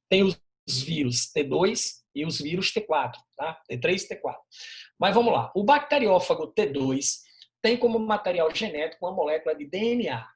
Tem os vírus T2 e os vírus T4, tá? T3 e T4. Mas vamos lá. O bacteriófago T2 tem como material genético uma molécula de DNA,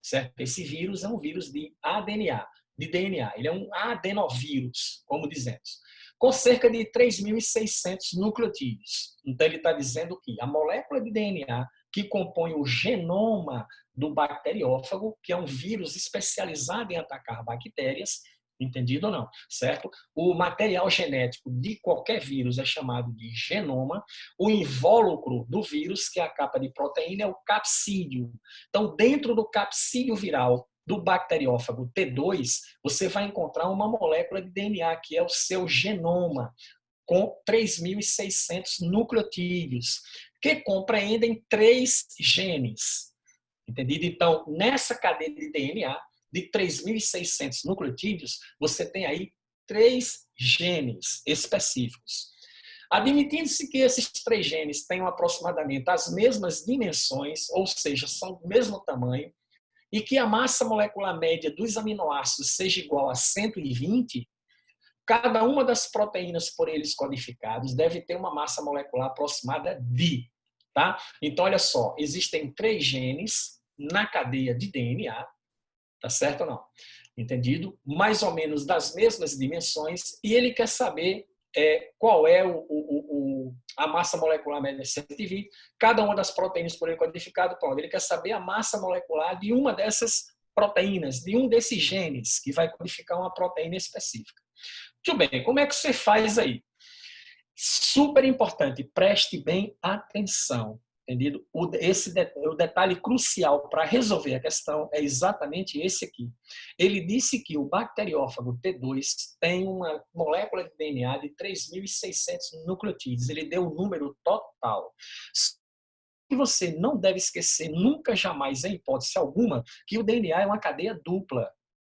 certo? Esse vírus é um vírus de ADNA, de DNA. Ele é um adenovírus, como dizemos, com cerca de 3.600 nucleotídeos. Então, ele está dizendo que a molécula de DNA que compõe o genoma do bacteriófago, que é um vírus especializado em atacar bactérias, entendido ou não, certo? O material genético de qualquer vírus é chamado de genoma. O invólucro do vírus, que é a capa de proteína, é o capsídeo. Então, dentro do capsídeo viral do bacteriófago T2, você vai encontrar uma molécula de DNA, que é o seu genoma, com 3.600 nucleotídeos, que compreendem 3 genes. Entendido? Então, nessa cadeia de DNA, de 3.600 nucleotídeos, você tem aí 3 genes específicos. Admitindo-se que esses 3 genes tenham aproximadamente as mesmas dimensões, ou seja, são do mesmo tamanho, e que a massa molecular média dos aminoácidos seja igual a 120, cada uma das proteínas por eles codificadas deve ter uma massa molecular aproximada de, tá? Então, olha só, existem 3 genes na cadeia de DNA, tá certo ou não? Entendido? Mais ou menos das mesmas dimensões, e ele quer saber qual é a massa molecular média de 120, cada uma das proteínas por ele codificado, pronto. Ele quer saber a massa molecular de uma dessas proteínas, de um desses genes, que vai codificar uma proteína específica. Muito bem, como é que você faz aí? Super importante, preste bem atenção. Entendido? O detalhe crucial para resolver a questão é exatamente esse aqui. Ele disse que o bacteriófago T2 tem uma molécula de DNA de 3.600 nucleotídeos. Ele deu o número total. E você não deve esquecer nunca, jamais, em hipótese alguma, que o DNA é uma cadeia dupla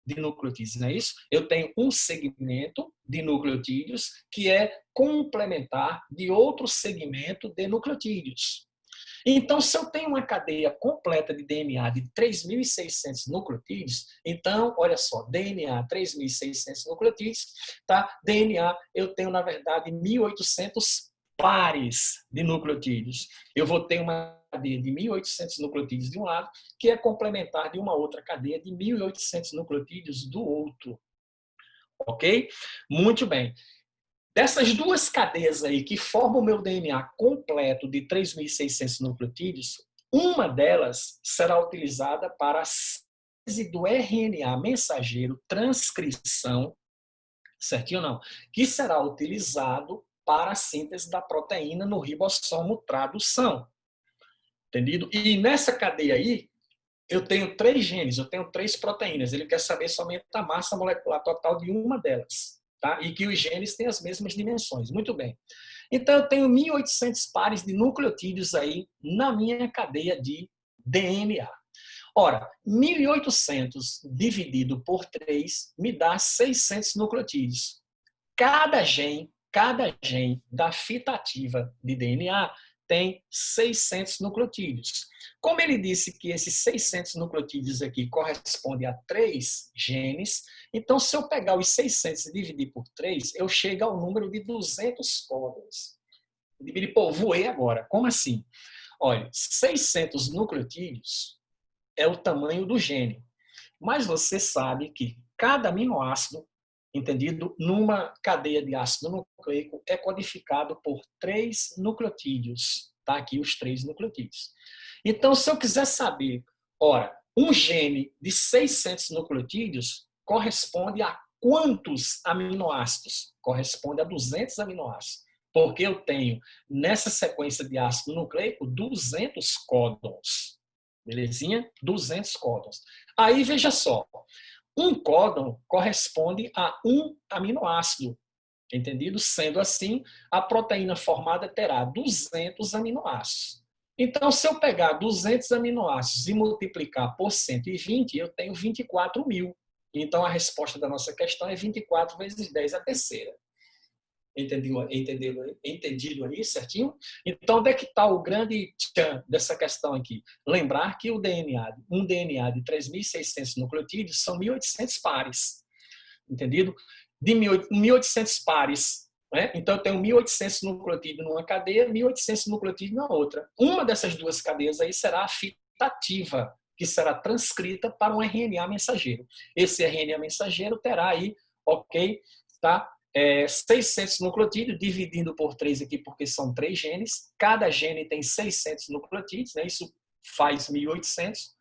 de nucleotídeos, não é isso? Eu tenho um segmento de nucleotídeos que é complementar de outro segmento de nucleotídeos. Então, se eu tenho uma cadeia completa de DNA de 3.600 nucleotídeos, então, olha só, DNA 3.600 nucleotídeos, tá? DNA, eu tenho, na verdade, 1.800 pares de nucleotídeos. Eu vou ter uma cadeia de 1.800 nucleotídeos de um lado, que é complementar de uma outra cadeia de 1.800 nucleotídeos do outro. Ok? Muito bem. Dessas 2 cadeias aí que formam o meu DNA completo de 3.600 nucleotídeos, uma delas será utilizada para a síntese do RNA mensageiro transcrição, certinho ou não? Que será utilizado para a síntese da proteína no ribossomo tradução. Entendido? E nessa cadeia aí, eu tenho 3 genes, eu tenho 3 proteínas. Ele quer saber somente a massa molecular total de uma delas. Tá? E que os genes têm as mesmas dimensões. Muito bem. Então, eu tenho 1.800 pares de nucleotídeos aí na minha cadeia de DNA. Ora, 1.800 dividido por 3 me dá 600 nucleotídeos. Cada gene da fita ativa de DNA tem 600 nucleotídeos. Como ele disse que esses 600 nucleotídeos aqui correspondem a 3 genes, então se eu pegar os 600 e dividir por 3, eu chego ao número de 200 códons. Pô, voei agora. Como assim? Olha, 600 nucleotídeos é o tamanho do gene. Mas você sabe que cada aminoácido, entendido, numa cadeia de ácido nucleico, é codificado por 3 nucleotídeos. Tá aqui os 3 nucleotídeos. Então, se eu quiser saber, ora, um gene de 600 nucleotídeos corresponde a quantos aminoácidos? Corresponde a 200 aminoácidos. Porque eu tenho, nessa sequência de ácido nucleico, 200 códons. Belezinha? 200 códons. Aí, veja só. Um códon corresponde a um aminoácido. Entendido? Sendo assim, a proteína formada terá 200 aminoácidos. Então, se eu pegar 200 aminoácidos e multiplicar por 120, eu tenho 24.000. Então, a resposta da nossa questão é 24 vezes 10 a terceira. Entendido aí, certinho? Então, onde é que está o grande tchan dessa questão aqui? Lembrar que um DNA de 3.600 nucleotídeos são 1.800 pares. entendido? De 1.800 pares. Né? Então, eu tenho 1.800 nucleotídeos numa cadeia, 1.800 nucleotídeos na outra. Uma dessas duas cadeias aí será a fita ativa, que será transcrita para um RNA mensageiro. Esse RNA mensageiro terá aí, ok, tá? 600 nucleotídeos, dividindo por 3 aqui, porque são 3 genes. Cada gene tem 600 nucleotídeos, né? Isso faz 1.800.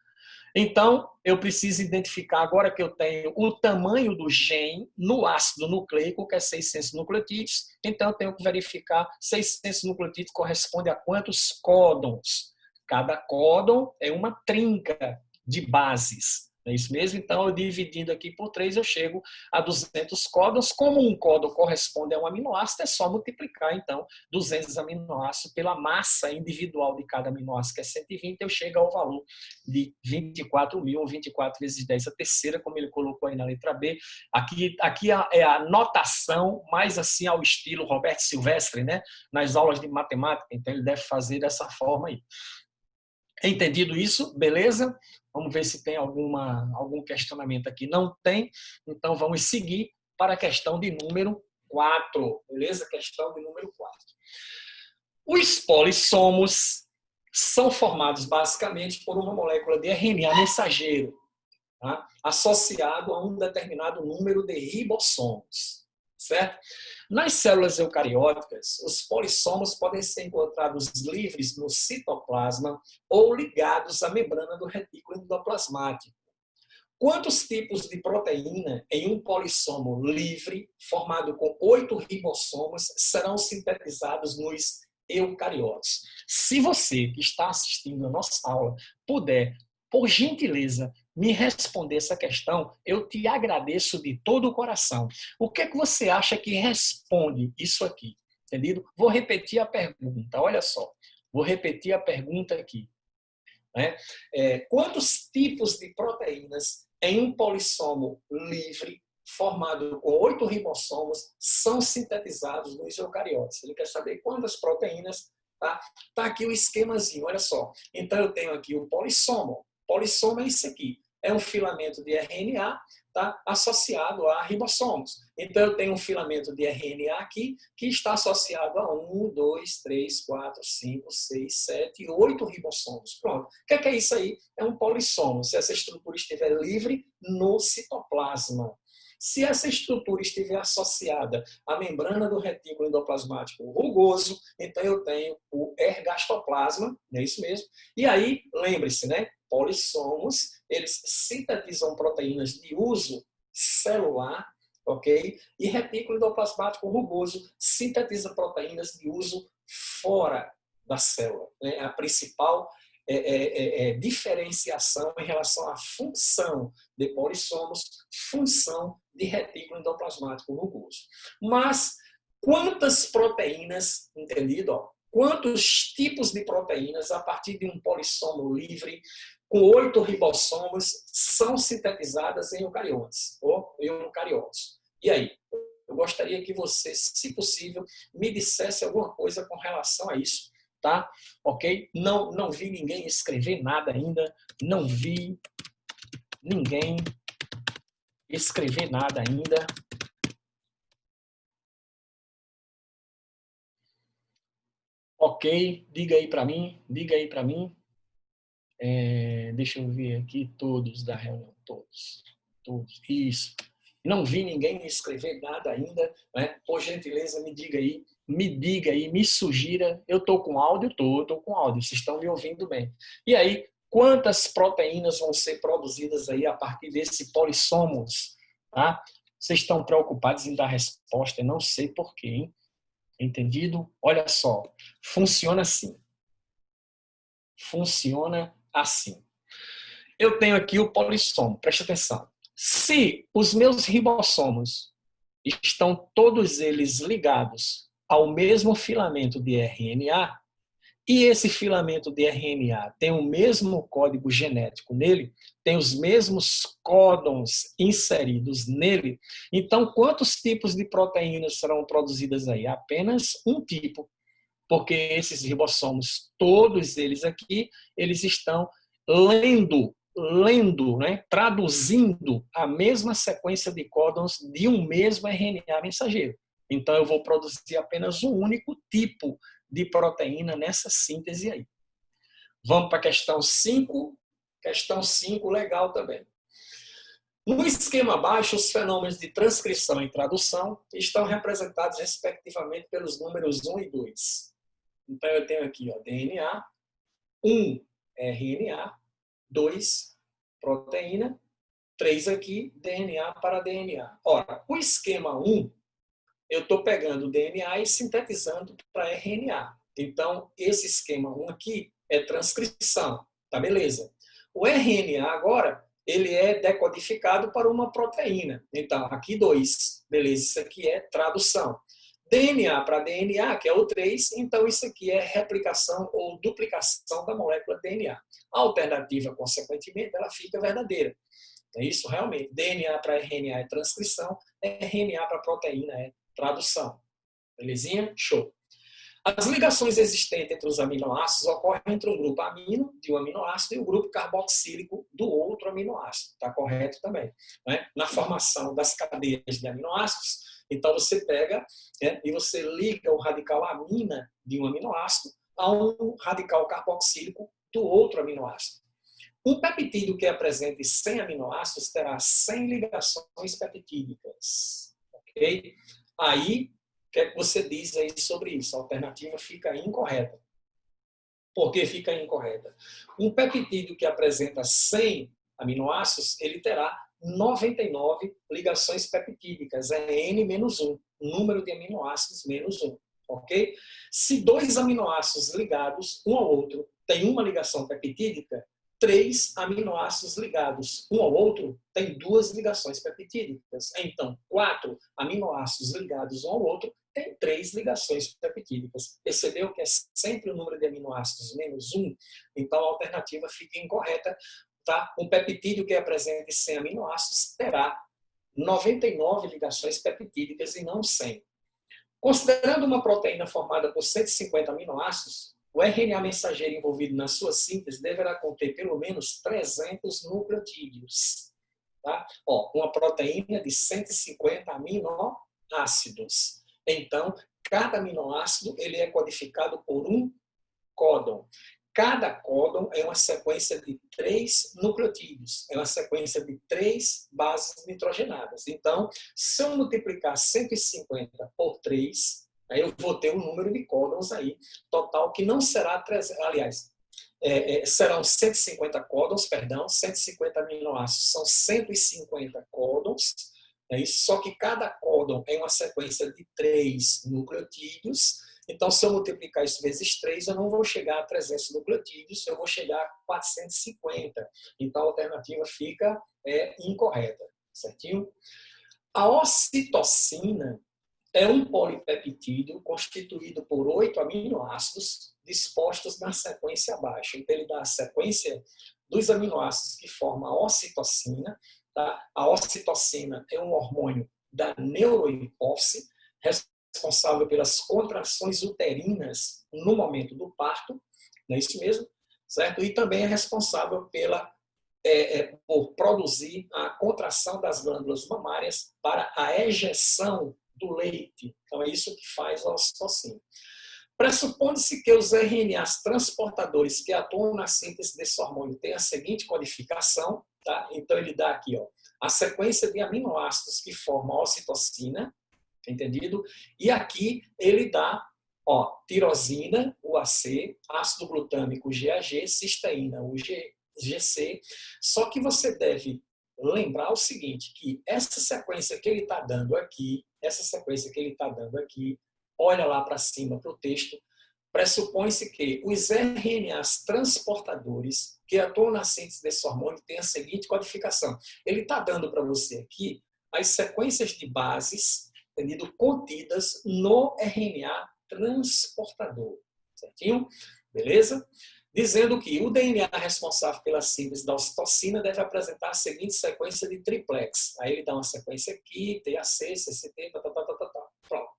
Então, eu preciso identificar, agora que eu tenho o tamanho do gene no ácido nucleico, que é 600 nucleotídeos, então eu tenho que verificar 600 nucleotídeos corresponde a quantos códons. Cada códon é uma trinca de bases. Não é isso mesmo? Então, eu dividindo aqui por 3, eu chego a 200 códons. Como um códon corresponde a um aminoácido, é só multiplicar, então, 200 aminoácidos pela massa individual de cada aminoácido, que é 120, eu chego ao valor de 24.000, ou 24 vezes 10, a terceira, como ele colocou aí na letra B. Aqui é a notação, mais assim ao estilo Roberto Silvestre, né? Nas aulas de matemática, então ele deve fazer dessa forma aí. Entendido isso? Beleza? Vamos ver se tem algum questionamento aqui. Não tem, então vamos seguir para a questão de número 4. Beleza? Questão de número 4. Os polissomos são formados basicamente por uma molécula de RNA mensageiro, tá? Associado a um determinado número de ribossomos, certo? Nas células eucarióticas, os polissomos podem ser encontrados livres no citoplasma ou ligados à membrana do retículo endoplasmático. Quantos tipos de proteína em um polissomo livre, formado com 8 ribossomos, serão sintetizados nos eucariotos? Se você que está assistindo a nossa aula puder, por gentileza, me responder essa questão, eu te agradeço de todo o coração. O que é que você acha que responde isso aqui? Entendido? Vou repetir a pergunta, olha só. Vou repetir a pergunta aqui. Né? Quantos tipos de proteínas em um polissomo livre, formado com 8 ribossomos, são sintetizados nos eucariotos? Ele quer saber quantas proteínas. Tá aqui o esquemazinho, olha só. Então, eu tenho aqui o polissomo. Polissomo é isso aqui. É um filamento de RNA, tá, associado a ribossomos. Então, eu tenho um filamento de RNA aqui que está associado a 1, 2, 3, 4, 5, 6, 7, 8 ribossomos. Pronto. O que é isso aí? É um polissomo. Se essa estrutura estiver livre no citoplasma. Se essa estrutura estiver associada à membrana do retículo endoplasmático rugoso, então eu tenho o ergastoplasma, não é isso mesmo? E aí, lembre-se, né? Polissomos, eles sintetizam proteínas de uso celular, ok? E retículo endoplasmático rugoso sintetiza proteínas de uso fora da célula. Né? A principal diferenciação em relação à função de polissomos, função de retículo endoplasmático rugoso. Mas quantas proteínas, entendido? Ó, quantos tipos de proteínas a partir de um polissomo livre com 8 ribossomos são sintetizadas em eucariotes ou eucariotos? E aí? Eu gostaria que você, se possível, me dissesse alguma coisa com relação a isso. Tá? Ok? Não vi ninguém escrever nada ainda. Não vi ninguém escrever nada ainda. Ok? Diga aí para mim. Diga aí para mim. Deixa eu ver aqui todos da reunião. Todos. Isso. Não vi ninguém escrever nada ainda. Né? Por gentileza, me diga aí, me sugira. Eu estou com áudio? Estou com áudio. Vocês estão me ouvindo bem. E aí, quantas proteínas vão ser produzidas aí a partir desse polissomos? Tá? Vocês estão preocupados em dar resposta? Eu não sei por quê, hein? Entendido? Olha só. Funciona assim. Funciona assim. Eu tenho aqui o polissomo. Preste atenção. Se os meus ribossomos estão todos eles ligados ao mesmo filamento de RNA, e esse filamento de RNA tem o mesmo código genético nele, tem os mesmos códons inseridos nele, então quantos tipos de proteínas serão produzidas aí? Apenas um tipo, porque esses ribossomos, todos eles aqui, eles estão lendo lendo, né, traduzindo a mesma sequência de códons de um mesmo RNA mensageiro. Então, eu vou produzir apenas um único tipo de proteína nessa síntese aí. Vamos para a questão 5. Questão 5, legal também. No esquema abaixo, os fenômenos de transcrição e tradução estão representados, respectivamente, pelos números 1 e 2. Então, eu tenho aqui ó, DNA, 1 RNA, 2 proteína, 3 aqui DNA para DNA. Ora, o esquema 1, eu estou pegando o DNA e sintetizando para RNA. Então, esse esquema 1 aqui é transcrição. Tá, beleza. O RNA agora, ele é decodificado para uma proteína. Então, aqui 2. Beleza, isso aqui é tradução. DNA para DNA, que é o 3, então isso aqui é replicação ou duplicação da molécula DNA. A alternativa, consequentemente, ela fica verdadeira. É isso realmente. DNA para RNA é transcrição, RNA para proteína é tradução. Belezinha? Show. As ligações existentes entre os aminoácidos ocorrem entre um grupo amino de um aminoácido e o grupo carboxílico do outro aminoácido. Está correto também. Né? Na formação das cadeias de aminoácidos, então você pega e você liga o radical amina de um aminoácido a um radical carboxílico do outro aminoácido. Um peptídeo que apresente 100 aminoácidos terá 100 ligações peptídicas. Ok? Aí, o que é que você diz aí sobre isso? A alternativa fica incorreta. Por que fica incorreta? Um peptídeo que apresenta 100 aminoácidos, ele terá 99 ligações peptídicas. É N-1, número de aminoácidos menos 1. Ok? Se dois aminoácidos ligados um ao outro têm uma ligação peptídica, 3 aminoácidos ligados um ao outro têm 2 ligações peptídicas. Então, 4 aminoácidos ligados um ao outro têm 3 ligações peptídicas. Percebeu que é sempre o número de aminoácidos menos 1? Então, a alternativa fica incorreta. Tá? Um peptídeo que apresente 100 aminoácidos terá 99 ligações peptídicas e não 100. Considerando uma proteína formada por 150 aminoácidos, o RNA mensageiro envolvido na sua síntese deverá conter pelo menos 300 nucleotídeos. Tá? Ó, uma proteína de 150 aminoácidos. Então, cada aminoácido ele é codificado por um códon. Cada códon é uma sequência de 3 nucleotídeos, é uma sequência de 3 bases nitrogenadas. Então, se eu multiplicar 150 por 3, aí eu vou ter um número de códons aí, total, que não será 300, aliás, serão 150 códons, 150 aminoácidos são 150 códons, é isso? Só que cada códon é uma sequência de 3 nucleotídeos. Então, se eu multiplicar isso vezes 3, eu não vou chegar a 300 nucleotídeos, eu vou chegar a 450. Então, a alternativa fica incorreta. Certinho? A ocitocina é um polipeptídeo constituído por 8 aminoácidos dispostos na sequência abaixo. Então, ele dá a sequência dos aminoácidos que formam a ocitocina. Tá? A ocitocina é um hormônio da neurohipófise, responsável pelas contrações uterinas no momento do parto, não é isso mesmo? Certo? E também é responsável por produzir a contração das glândulas mamárias para a ejeção do leite. Então, é isso que faz a ocitocina. Pressupõe-se que os RNAs transportadores que atuam na síntese desse hormônio têm a seguinte codificação, tá? Então, ele dá aqui ó, a sequência de aminoácidos que formam a ocitocina, entendido? E aqui ele dá ó, tirosina, UAC, ácido glutâmico, GAG, cisteína, UGC. Só que você deve lembrar o seguinte, que essa sequência que ele está dando aqui, olha lá para cima para o texto, pressupõe-se que os RNAs transportadores que atuam na síntese desse hormônio têm a seguinte codificação. Ele está dando para você aqui as sequências de bases, entendido, contidas no RNA transportador. Certinho? Beleza? Dizendo que o DNA responsável pela síntese da ocitocina deve apresentar a seguinte sequência de triplex. Aí ele dá uma sequência aqui, TAC, CCT, Pronto.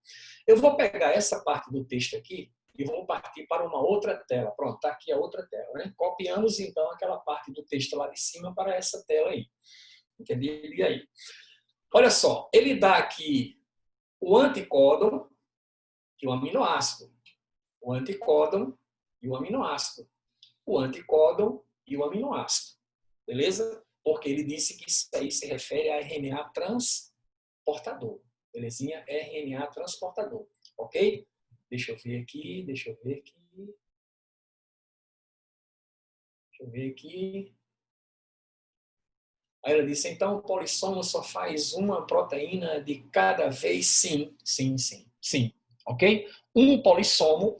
Eu vou pegar essa parte do texto aqui e vamos partir para uma outra tela. Pronto, está aqui a outra tela. Né? Copiamos, então, aquela parte do texto lá de cima para essa tela aí. Entendido? E aí? Olha só, ele dá aqui o anticódon e o aminoácido. O anticódon e o aminoácido. O anticódon e o aminoácido. Beleza? Porque ele disse que isso aí se refere a RNA transportador. Belezinha? RNA transportador. Ok? Deixa eu ver aqui, deixa eu ver aqui. Deixa eu ver aqui. Aí ela disse, então o polissomo só faz uma proteína de cada vez? Sim, sim, sim, sim. Ok? Um polissomo,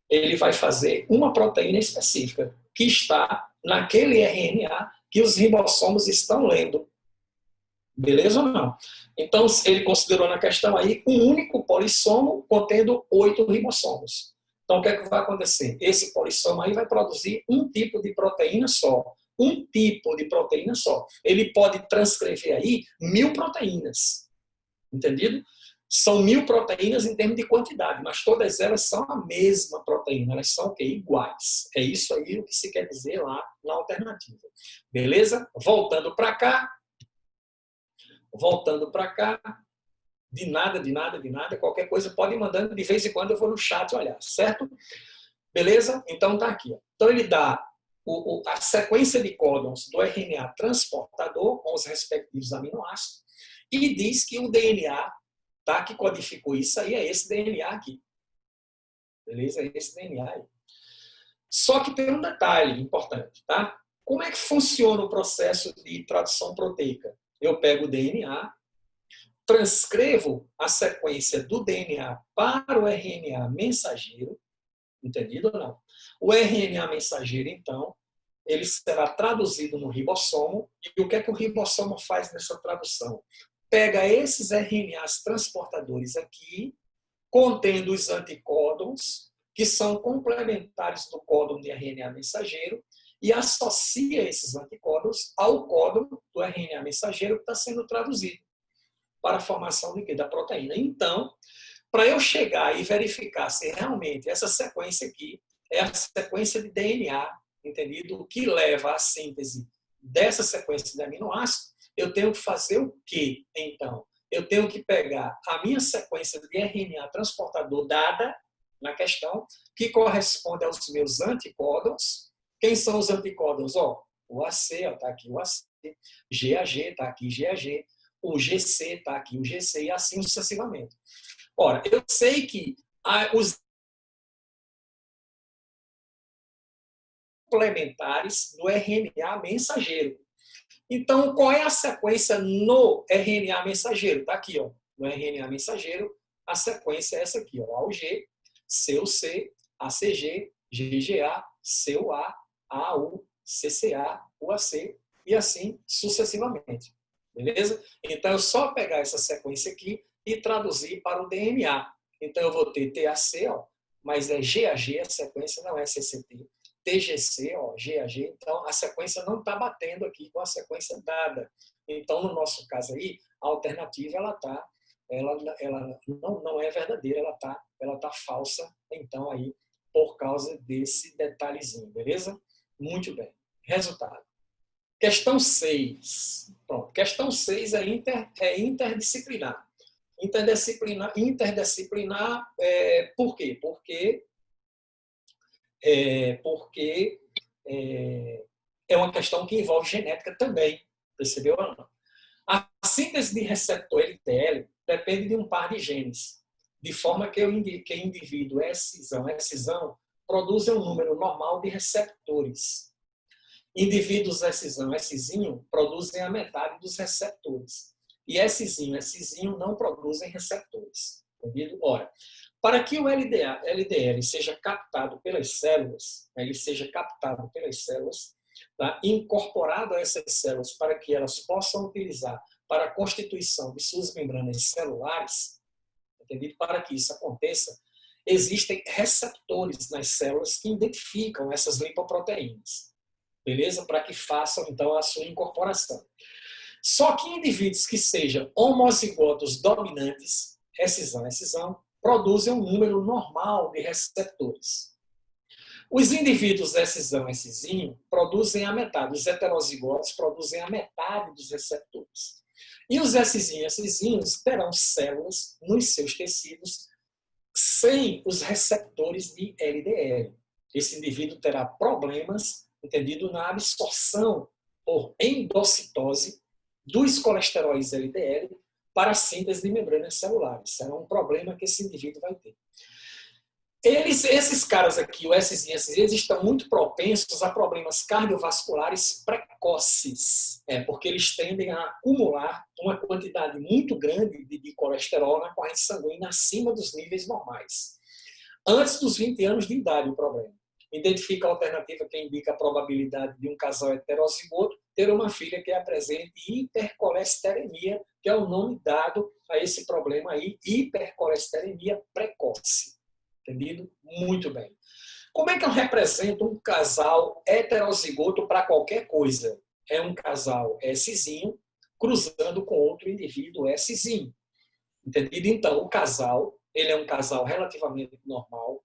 ele vai fazer uma proteína específica que está naquele RNA que os ribossomos estão lendo. Beleza ou não? Então, ele considerou na questão aí um único polissomo contendo 8 ribossomos. Então, o que é que vai acontecer? Esse polissomo aí vai produzir um tipo de proteína só. Um tipo de proteína só. Ele pode transcrever aí 1000 proteínas. Entendido? São 1000 proteínas em termos de quantidade, mas todas elas são a mesma proteína, elas são o quê? Iguais. É isso aí o que se quer dizer lá na alternativa. Beleza? Voltando para cá, de nada, de nada, de nada, qualquer coisa pode ir mandando, de vez em quando eu vou no chat olhar, certo? Beleza? Então tá aqui. Ó. Então ele dá a sequência de códons do RNA transportador com os respectivos aminoácidos e diz que o DNA, tá, que codificou isso aí é esse DNA aqui. Beleza? É esse DNA aí. Só que tem um detalhe importante, tá? Como é que funciona o processo de tradução proteica? Eu pego o DNA, transcrevo a sequência do DNA para o RNA mensageiro, entendido ou não? O RNA mensageiro, então, ele será traduzido no ribossomo, e o que é que o ribossomo faz nessa tradução? Pega esses RNAs transportadores aqui, contendo os anticódons, que são complementares do códon de RNA mensageiro, e associa esses anticódons ao códon do RNA mensageiro que está sendo traduzido para a formação da proteína. Então, para eu chegar e verificar se realmente essa sequência aqui é a sequência de DNA, entendido? O que leva à síntese dessa sequência de aminoácidos, eu tenho que fazer o quê, então? Eu tenho que pegar a minha sequência de RNA transportador dada na questão, que corresponde aos meus anticódons. Quem são os anticódons? Ó, o AC, está aqui o AC, GAG, está aqui GAG, o GC, está aqui o GC, e assim sucessivamente. Ora, eu sei que os complementares do RNA mensageiro. Então, qual é a sequência no RNA mensageiro? Está aqui, ó, no RNA mensageiro, a sequência é essa aqui, ó, AUG, CUC, ACG, GGA, CUA, AU, CCA, UAC, e assim sucessivamente. Beleza? Então, é só pegar essa sequência aqui e traduzir para o DNA. Então, eu vou ter TAC, ó, mas é GAG, a sequência não é CCT. TGC, ó, GAG, então a sequência não está batendo aqui com a sequência dada. Então, no nosso caso aí, a alternativa ela não é verdadeira, ela tá falsa, então aí, por causa desse detalhezinho, beleza? Muito bem. Resultado. Questão 6. Pronto. Questão 6 é interdisciplinar. Interdisciplinar por quê? Porque é uma questão que envolve genética também, percebeu ou não? A síntese de receptor LTL depende de um par de genes, de forma que o indivíduo S-cisão produz um número normal de receptores. Indivíduos S-cisão, S-zinho produzem a metade dos receptores. E S-zinho, S-zinho não produzem receptores. Entendido? Ora, para que o LDL seja captado pelas células, tá? Incorporado a essas células para que elas possam utilizar para a constituição de suas membranas celulares, entendido? Para que isso aconteça, existem receptores nas células que identificam essas lipoproteínas, beleza? Para que façam, então, a sua incorporação. Só que indivíduos que sejam homozigotos dominantes, S-cisão, produzem um número normal de receptores. Os indivíduos S-zão e S-zinho produzem a metade, os heterozigotos produzem a metade dos receptores. E os S-zinho e S-zinhos terão células nos seus tecidos sem os receptores de LDL. Esse indivíduo terá problemas, entendido, na absorção por endocitose dos colesteróis LDL para a síntese de membranas celulares. Será um problema que esse indivíduo vai ter. Esses caras aqui, o S e eles estão muito propensos a problemas cardiovasculares precoces, porque eles tendem a acumular uma quantidade muito grande de colesterol na corrente sanguínea acima dos níveis normais. Antes dos 20 anos de idade, o problema. Identifica a alternativa que indica a probabilidade de um casal heterozigoto ter uma filha que apresente hipercolesteремia, que é o nome dado a esse problema aí, hipercolesteремia precoce. Entendido? Muito bem. Como é que eu represento um casal heterozigoto para qualquer coisa? É um casal S-zinho cruzando com outro indivíduo S-zinho. Entendido? Então, o casal, ele é um casal relativamente normal,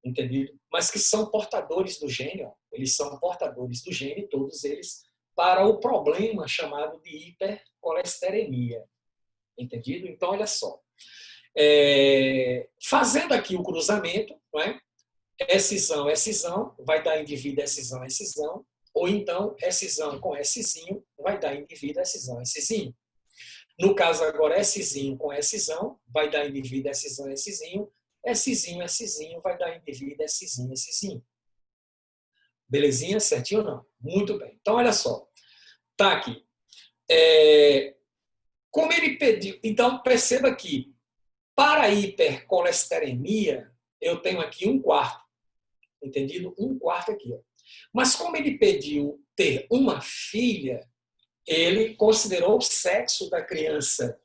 entendido? Mas que são portadores do gene, eles são portadores do gene, todos eles, para o problema chamado de hipercolesteремia. Entendido? Então, olha só. Fazendo aqui o cruzamento, não é? S-zão, S-zão, vai dar indivíduo S-zão, S-zão, ou então S-zão com S-zinho vai dar indivíduo S-zão, S-zinho. No caso agora, S-zinho com S-zão vai dar indivíduo S-zão, S-zinho, S-zinho, S-zinho vai dar indivíduo S-zinho, S-zinho. Belezinha? Certinho ou não? Muito bem. Então, olha só. Tá aqui. Como ele pediu... Então, perceba aqui. Para a hipercolesteремia, eu tenho aqui 1/4. Entendido? 1/4 aqui. Ó. Mas como ele pediu ter uma filha, ele considerou o sexo da criança.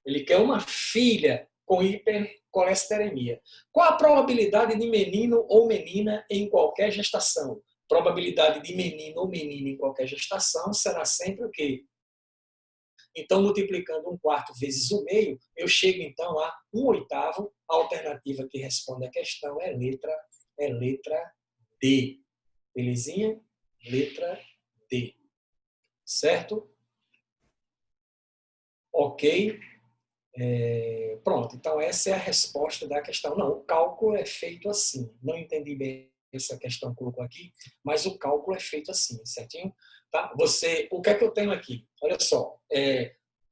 Ele quer uma filha com hipercolesteремia. Qual a probabilidade de menino ou menina em qualquer gestação? Probabilidade de menino ou menina em qualquer gestação será sempre o quê? Então, multiplicando 1/4 vezes o meio, eu chego então a 1/8. A alternativa que responde à questão é letra D. Belezinha? Letra D. Certo? Ok? Pronto. Então, essa é a resposta da questão. Não, o cálculo é feito assim. Não entendi bem essa questão que colocou aqui, mas o cálculo é feito assim, certinho? Tá? O que é que eu tenho aqui? Olha só.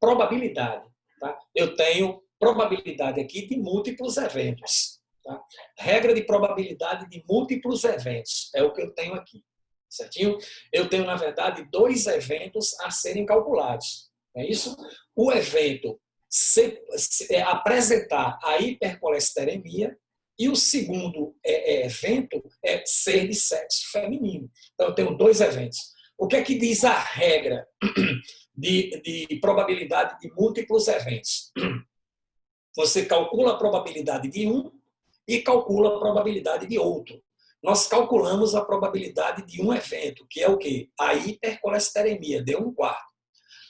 Probabilidade. Tá? Eu tenho probabilidade aqui de múltiplos eventos. Tá? Regra de probabilidade de múltiplos eventos é o que eu tenho aqui. Certinho? Eu tenho, na verdade, 2 eventos a serem calculados. É isso? O evento apresentar a hipercolesteремia e o segundo evento é ser de sexo feminino. Então, eu tenho 2 eventos. O que é que diz a regra de probabilidade de múltiplos eventos? Você calcula a probabilidade de um e calcula a probabilidade de outro. Nós calculamos a probabilidade de um evento, que é o quê? A hipercolesteремia, deu 1/4.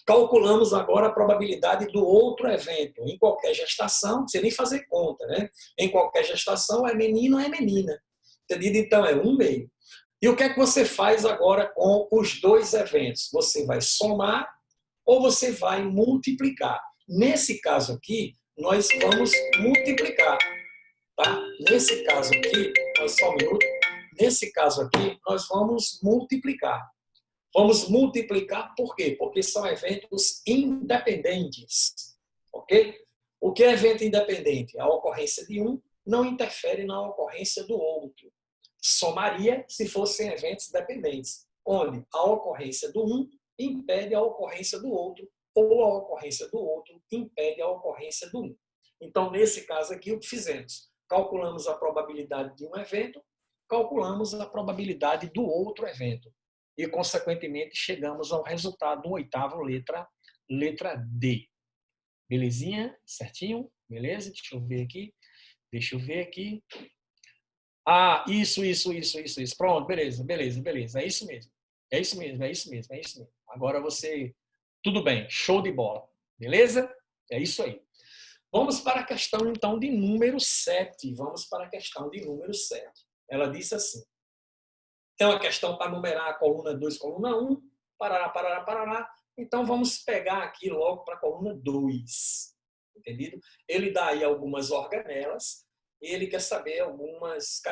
Calculamos agora a probabilidade do outro evento. Em qualquer gestação, não precisa nem fazer conta, né? Em qualquer gestação, é menino ou é menina. Entendido? Então, é 1/2. E o que é que você faz agora com os 2 eventos? Você vai somar ou você vai multiplicar. Nesse caso aqui, nós vamos multiplicar. Tá? Nesse caso aqui, só um minuto. Nesse caso aqui, nós vamos multiplicar. Vamos multiplicar por quê? Porque são eventos independentes. Ok? O que é evento independente? A ocorrência de um não interfere na ocorrência do outro. Somaria se fossem eventos dependentes, onde a ocorrência do um impede a ocorrência do outro, ou a ocorrência do outro impede a ocorrência do um. Então, nesse caso aqui, o que fizemos? Calculamos a probabilidade de um evento, calculamos a probabilidade do outro evento. E, consequentemente, chegamos ao resultado do 8º, letra D. Belezinha? Certinho? Beleza? Deixa eu ver aqui. Ah, isso. Pronto, beleza. É isso mesmo. Agora você... Tudo bem, show de bola. Beleza? É isso aí. Vamos para a questão, então, de número 7. Vamos para a questão de número 7. Ela disse assim. Tem uma questão para numerar a coluna 2, coluna 1, parará, parará, parará. Então, vamos pegar aqui logo para a coluna 2. Entendido? Ele dá aí algumas organelas e ele quer saber algumas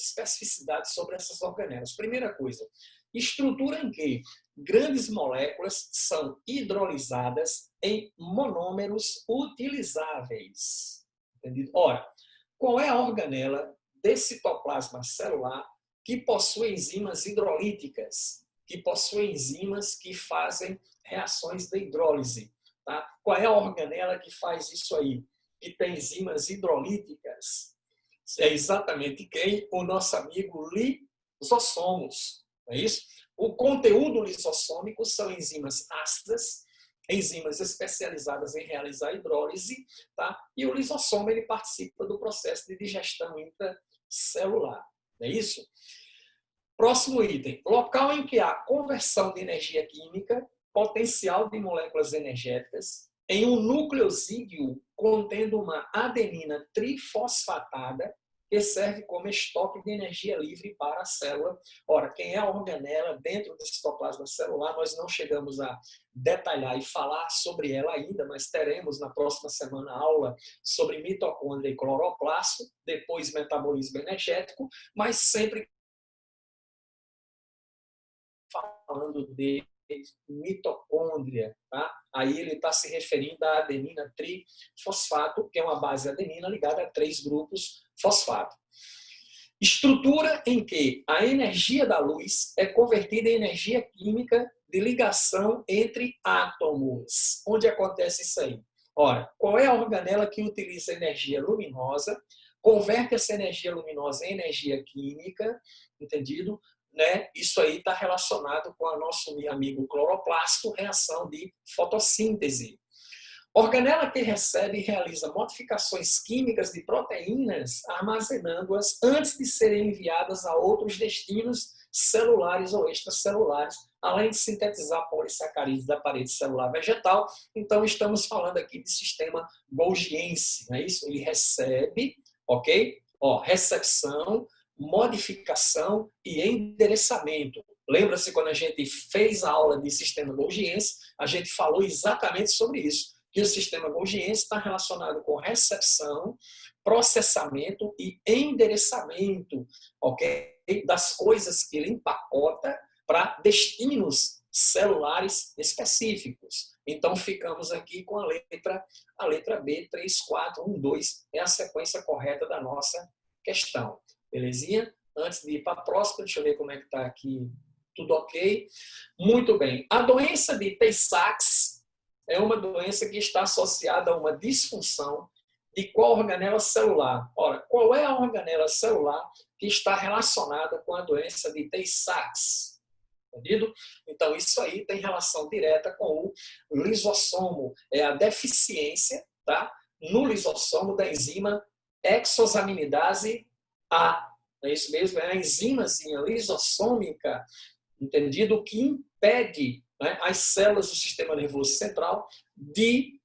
especificidades sobre essas organelas. Primeira coisa, estrutura em que grandes moléculas são hidrolisadas em monômeros utilizáveis. Entendido? Ora, qual é a organela desse citoplasma celular que possui enzimas hidrolíticas, que possui enzimas que fazem reações de hidrólise? Tá? Qual é a organela que faz isso aí? Que tem enzimas hidrolíticas? É exatamente quem? O nosso amigo lisossomos. Não é isso? O conteúdo lisossômico são enzimas ácidas, enzimas especializadas em realizar hidrólise, tá? E o lisossomo ele participa do processo de digestão intracelular. Não é isso? Próximo item. Local em que há conversão de energia química, potencial de moléculas energéticas, em um nucleosídeo contendo uma adenina trifosfatada, que serve como estoque de energia livre para a célula. Ora, quem é a organela dentro do citoplasma celular, nós não chegamos a detalhar e falar sobre ela ainda, mas teremos na próxima semana aula sobre mitocôndria e cloroplasto, depois metabolismo energético, mas sempre falando de mitocôndria, tá? Aí ele está se referindo à adenina trifosfato, que é uma base adenina ligada a 3 grupos fosfato. Estrutura em que a energia da luz é convertida em energia química de ligação entre átomos. Onde acontece isso aí? Ora, qual é a organela que utiliza energia luminosa, converte essa energia luminosa em energia química, entendido? Né? Isso aí está relacionado com o nosso amigo cloroplasto, reação de fotossíntese. Organela que recebe e realiza modificações químicas de proteínas, armazenando-as antes de serem enviadas a outros destinos celulares ou extracelulares, além de sintetizar polissacarídeos da parede celular vegetal. Então, estamos falando aqui de sistema golgiense, não é isso? Ele recebe, ok? Recepção, modificação e endereçamento. Lembra-se quando a gente fez a aula de sistema golgiense, a gente falou exatamente sobre isso, que o sistema golgiense está relacionado com recepção, processamento e endereçamento, ok? Das coisas que ele empacota para destinos celulares específicos. Então, ficamos aqui com a letra B, 3, 4, 1, 2, é a sequência correta da nossa questão. Belezinha? Antes de ir para a próxima, deixa eu ver como é que está aqui. Tudo ok? Muito bem. A doença de Tay-Sachs é uma doença que está associada a uma disfunção de qual organela celular? Ora, qual é a organela celular que está relacionada com a doença de Tay-Sachs? Entendido? Então, isso aí tem relação direta com o lisossomo. É a deficiência, tá? No lisossomo da enzima hexosaminidase A. É isso mesmo? É a enzimazinha lisossômica, entendido? Que impede, né, as células do sistema nervoso central de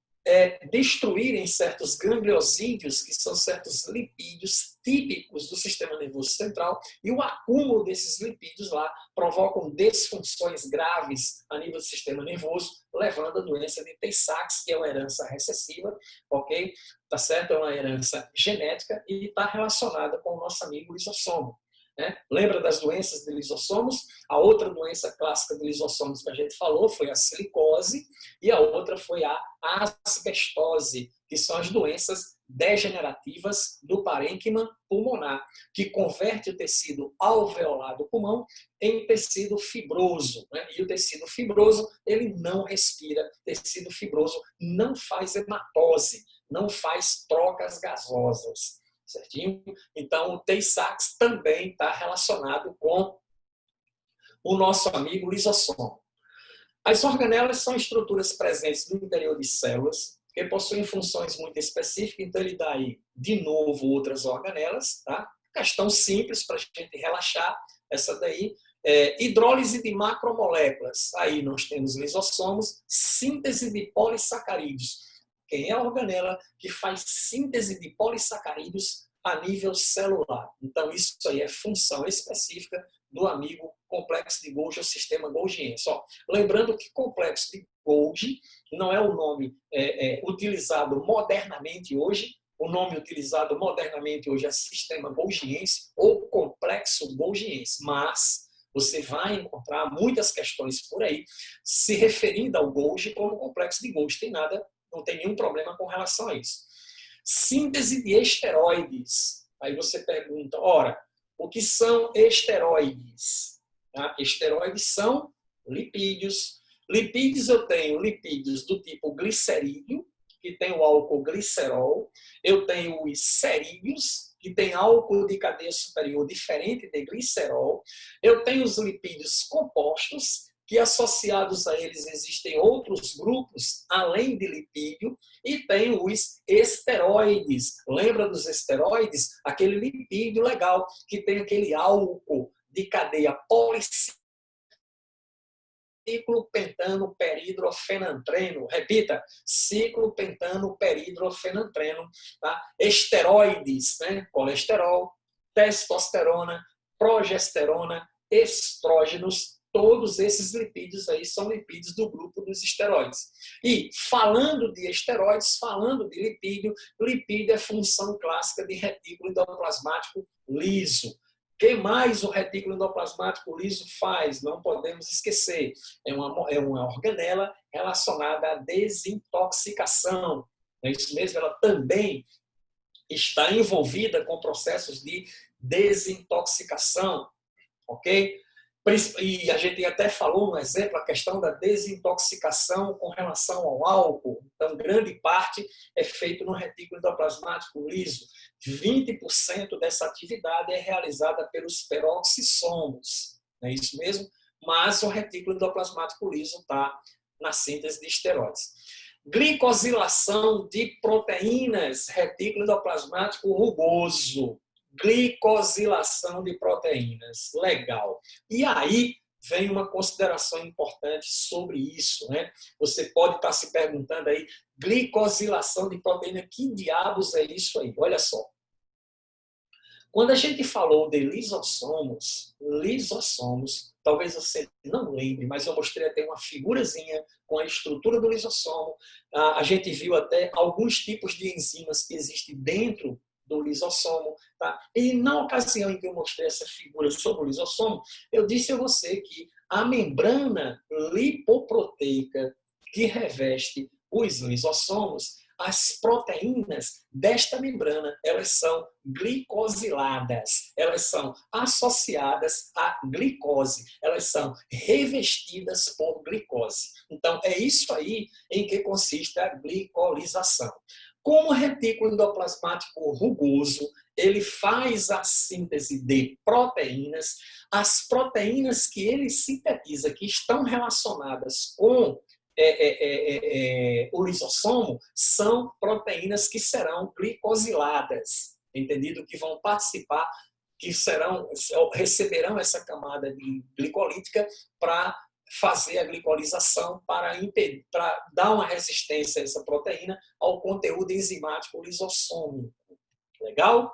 destruírem certos gangliosídeos, que são certos lipídios típicos do sistema nervoso central, e o acúmulo desses lipídios lá provocam disfunções graves a nível do sistema nervoso, levando a doença de Tay-Sachs, que é uma herança recessiva, ok? Tá certo? É uma herança genética e está relacionada com o nosso amigo lisossomo. Né? Lembra das doenças de lisossomos? A outra doença clássica de lisossomos que a gente falou foi a silicose e a outra foi a asbestose, que são as doenças degenerativas do parênquima pulmonar, que converte o tecido alveolar do pulmão em tecido fibroso. Né? E o tecido fibroso, ele não respira. O tecido fibroso não faz hematose, não faz trocas gasosas. Certinho? Então, o Tay-Sachs também está relacionado com o nosso amigo lisossomo. As organelas são estruturas presentes no interior de células que possuem funções muito específicas, então ele dá aí, de novo, outras organelas, tá? Questão simples para a gente relaxar, essa daí, hidrólise de macromoléculas. Aí nós temos lisossomos, síntese de polissacarídeos. quem? É a organela que faz síntese de polissacarídeos a nível celular. Então, isso aí é função específica do amigo complexo de Golgi ou sistema golgiense. Lembrando que complexo de Golgi não é o nome utilizado modernamente hoje. O nome utilizado modernamente hoje é sistema golgiense ou complexo golgiense, mas você vai encontrar muitas questões por aí se referindo ao Golgi como complexo de Golgi. Não tem nenhum problema com relação a isso. Síntese de esteroides. Aí você pergunta, ora, o que são esteroides? Tá? Esteroides são lipídios. Lipídios eu tenho lipídios do tipo glicerídeo, que tem o álcool glicerol. Eu tenho os cerídeos, que tem álcool de cadeia superior diferente de glicerol. Eu tenho os lipídios compostos, que associados a eles existem outros grupos, além de lipídio, e tem os esteroides. Lembra dos esteroides? Aquele lipídio legal, que tem aquele álcool de cadeia policíclica, ciclo pentano peridrofenantreno. Repita, ciclo pentano peridrofenantreno. Tá? Esteroides, né? Colesterol, testosterona, progesterona, estrógenos, todos esses lipídios aí são lipídios do grupo dos esteroides. E falando de esteroides, falando de lipídio é função clássica de retículo endoplasmático liso. O que mais o retículo endoplasmático liso faz? Não podemos esquecer. É uma organela relacionada à desintoxicação. É isso mesmo, ela também está envolvida com processos de desintoxicação, ok? E a gente até falou no exemplo a questão da desintoxicação com relação ao álcool. Então, grande parte é feito no retículo endoplasmático liso. 20% dessa atividade é realizada pelos peroxissomos. Não é isso mesmo? Mas o retículo endoplasmático liso está na síntese de esteroides. Glicosilação de proteínas, retículo endoplasmático rugoso. Glicosilação de proteínas. Legal. E aí vem uma consideração importante sobre isso, né? Você pode estar se perguntando aí, glicosilação de proteína, que diabos é isso aí? Olha só. Quando a gente falou de lisossomos, talvez você não lembre, mas eu mostrei até uma figurazinha com a estrutura do lisossomo. A gente viu até alguns tipos de enzimas que existem dentro do lisossomo. Tá? E na ocasião em que eu mostrei essa figura sobre o lisossomo, eu disse a você que a membrana lipoproteica que reveste os lisossomos, as proteínas desta membrana, elas são glicosiladas, elas são associadas à glicose, elas são revestidas por glicose. Então, é isso aí em que consiste a glicolização. Como o retículo endoplasmático rugoso, ele faz a síntese de proteínas, as proteínas que ele sintetiza, que estão relacionadas com o lisossomo, são proteínas que serão glicosiladas, entendido? Que vão participar, receberão essa camada de glicolítica para fazer a glicolização, para dar uma resistência a essa proteína ao conteúdo enzimático lisossômico. Legal?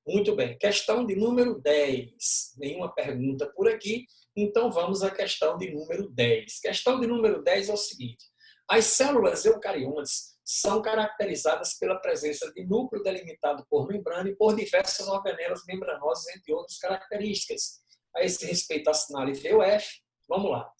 Muito bem. Questão de número 10. Nenhuma pergunta por aqui. Então, vamos à questão de número 10. Questão de número 10 é o seguinte. As células eucariontes são caracterizadas pela presença de núcleo delimitado por membrana e por diversas organelas membranosas, entre outras características. A esse respeito, assinale V ou F. Vamos lá.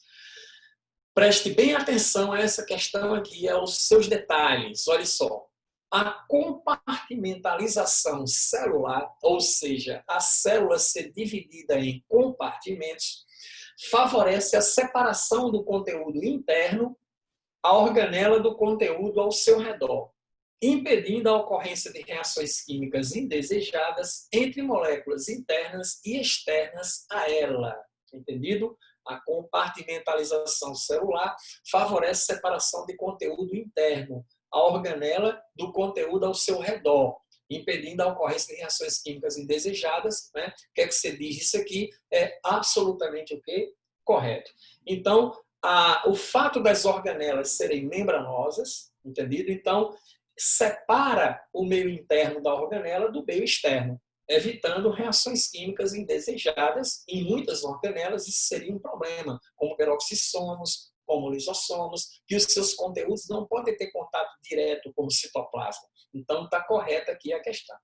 Preste bem atenção a essa questão aqui, aos seus detalhes. Olha só. A compartimentalização celular, ou seja, a célula ser dividida em compartimentos, favorece a separação do conteúdo interno, a organela do conteúdo ao seu redor, impedindo a ocorrência de reações químicas indesejadas entre moléculas internas e externas a ela. Entendido? A compartimentalização celular favorece a separação de conteúdo interno, a organela do conteúdo ao seu redor, impedindo a ocorrência de reações químicas indesejadas. Né? O que é que você diz? Isso aqui é absolutamente o quê? Correto. Então, o fato das organelas serem membranosas, entendido? Então, separa o meio interno da organela do meio externo, evitando reações químicas indesejadas. Em muitas organelas isso seria um problema, como peroxissomos, como lisossomos, que os seus conteúdos não podem ter contato direto com o citoplasma. Então está correta aqui a questão.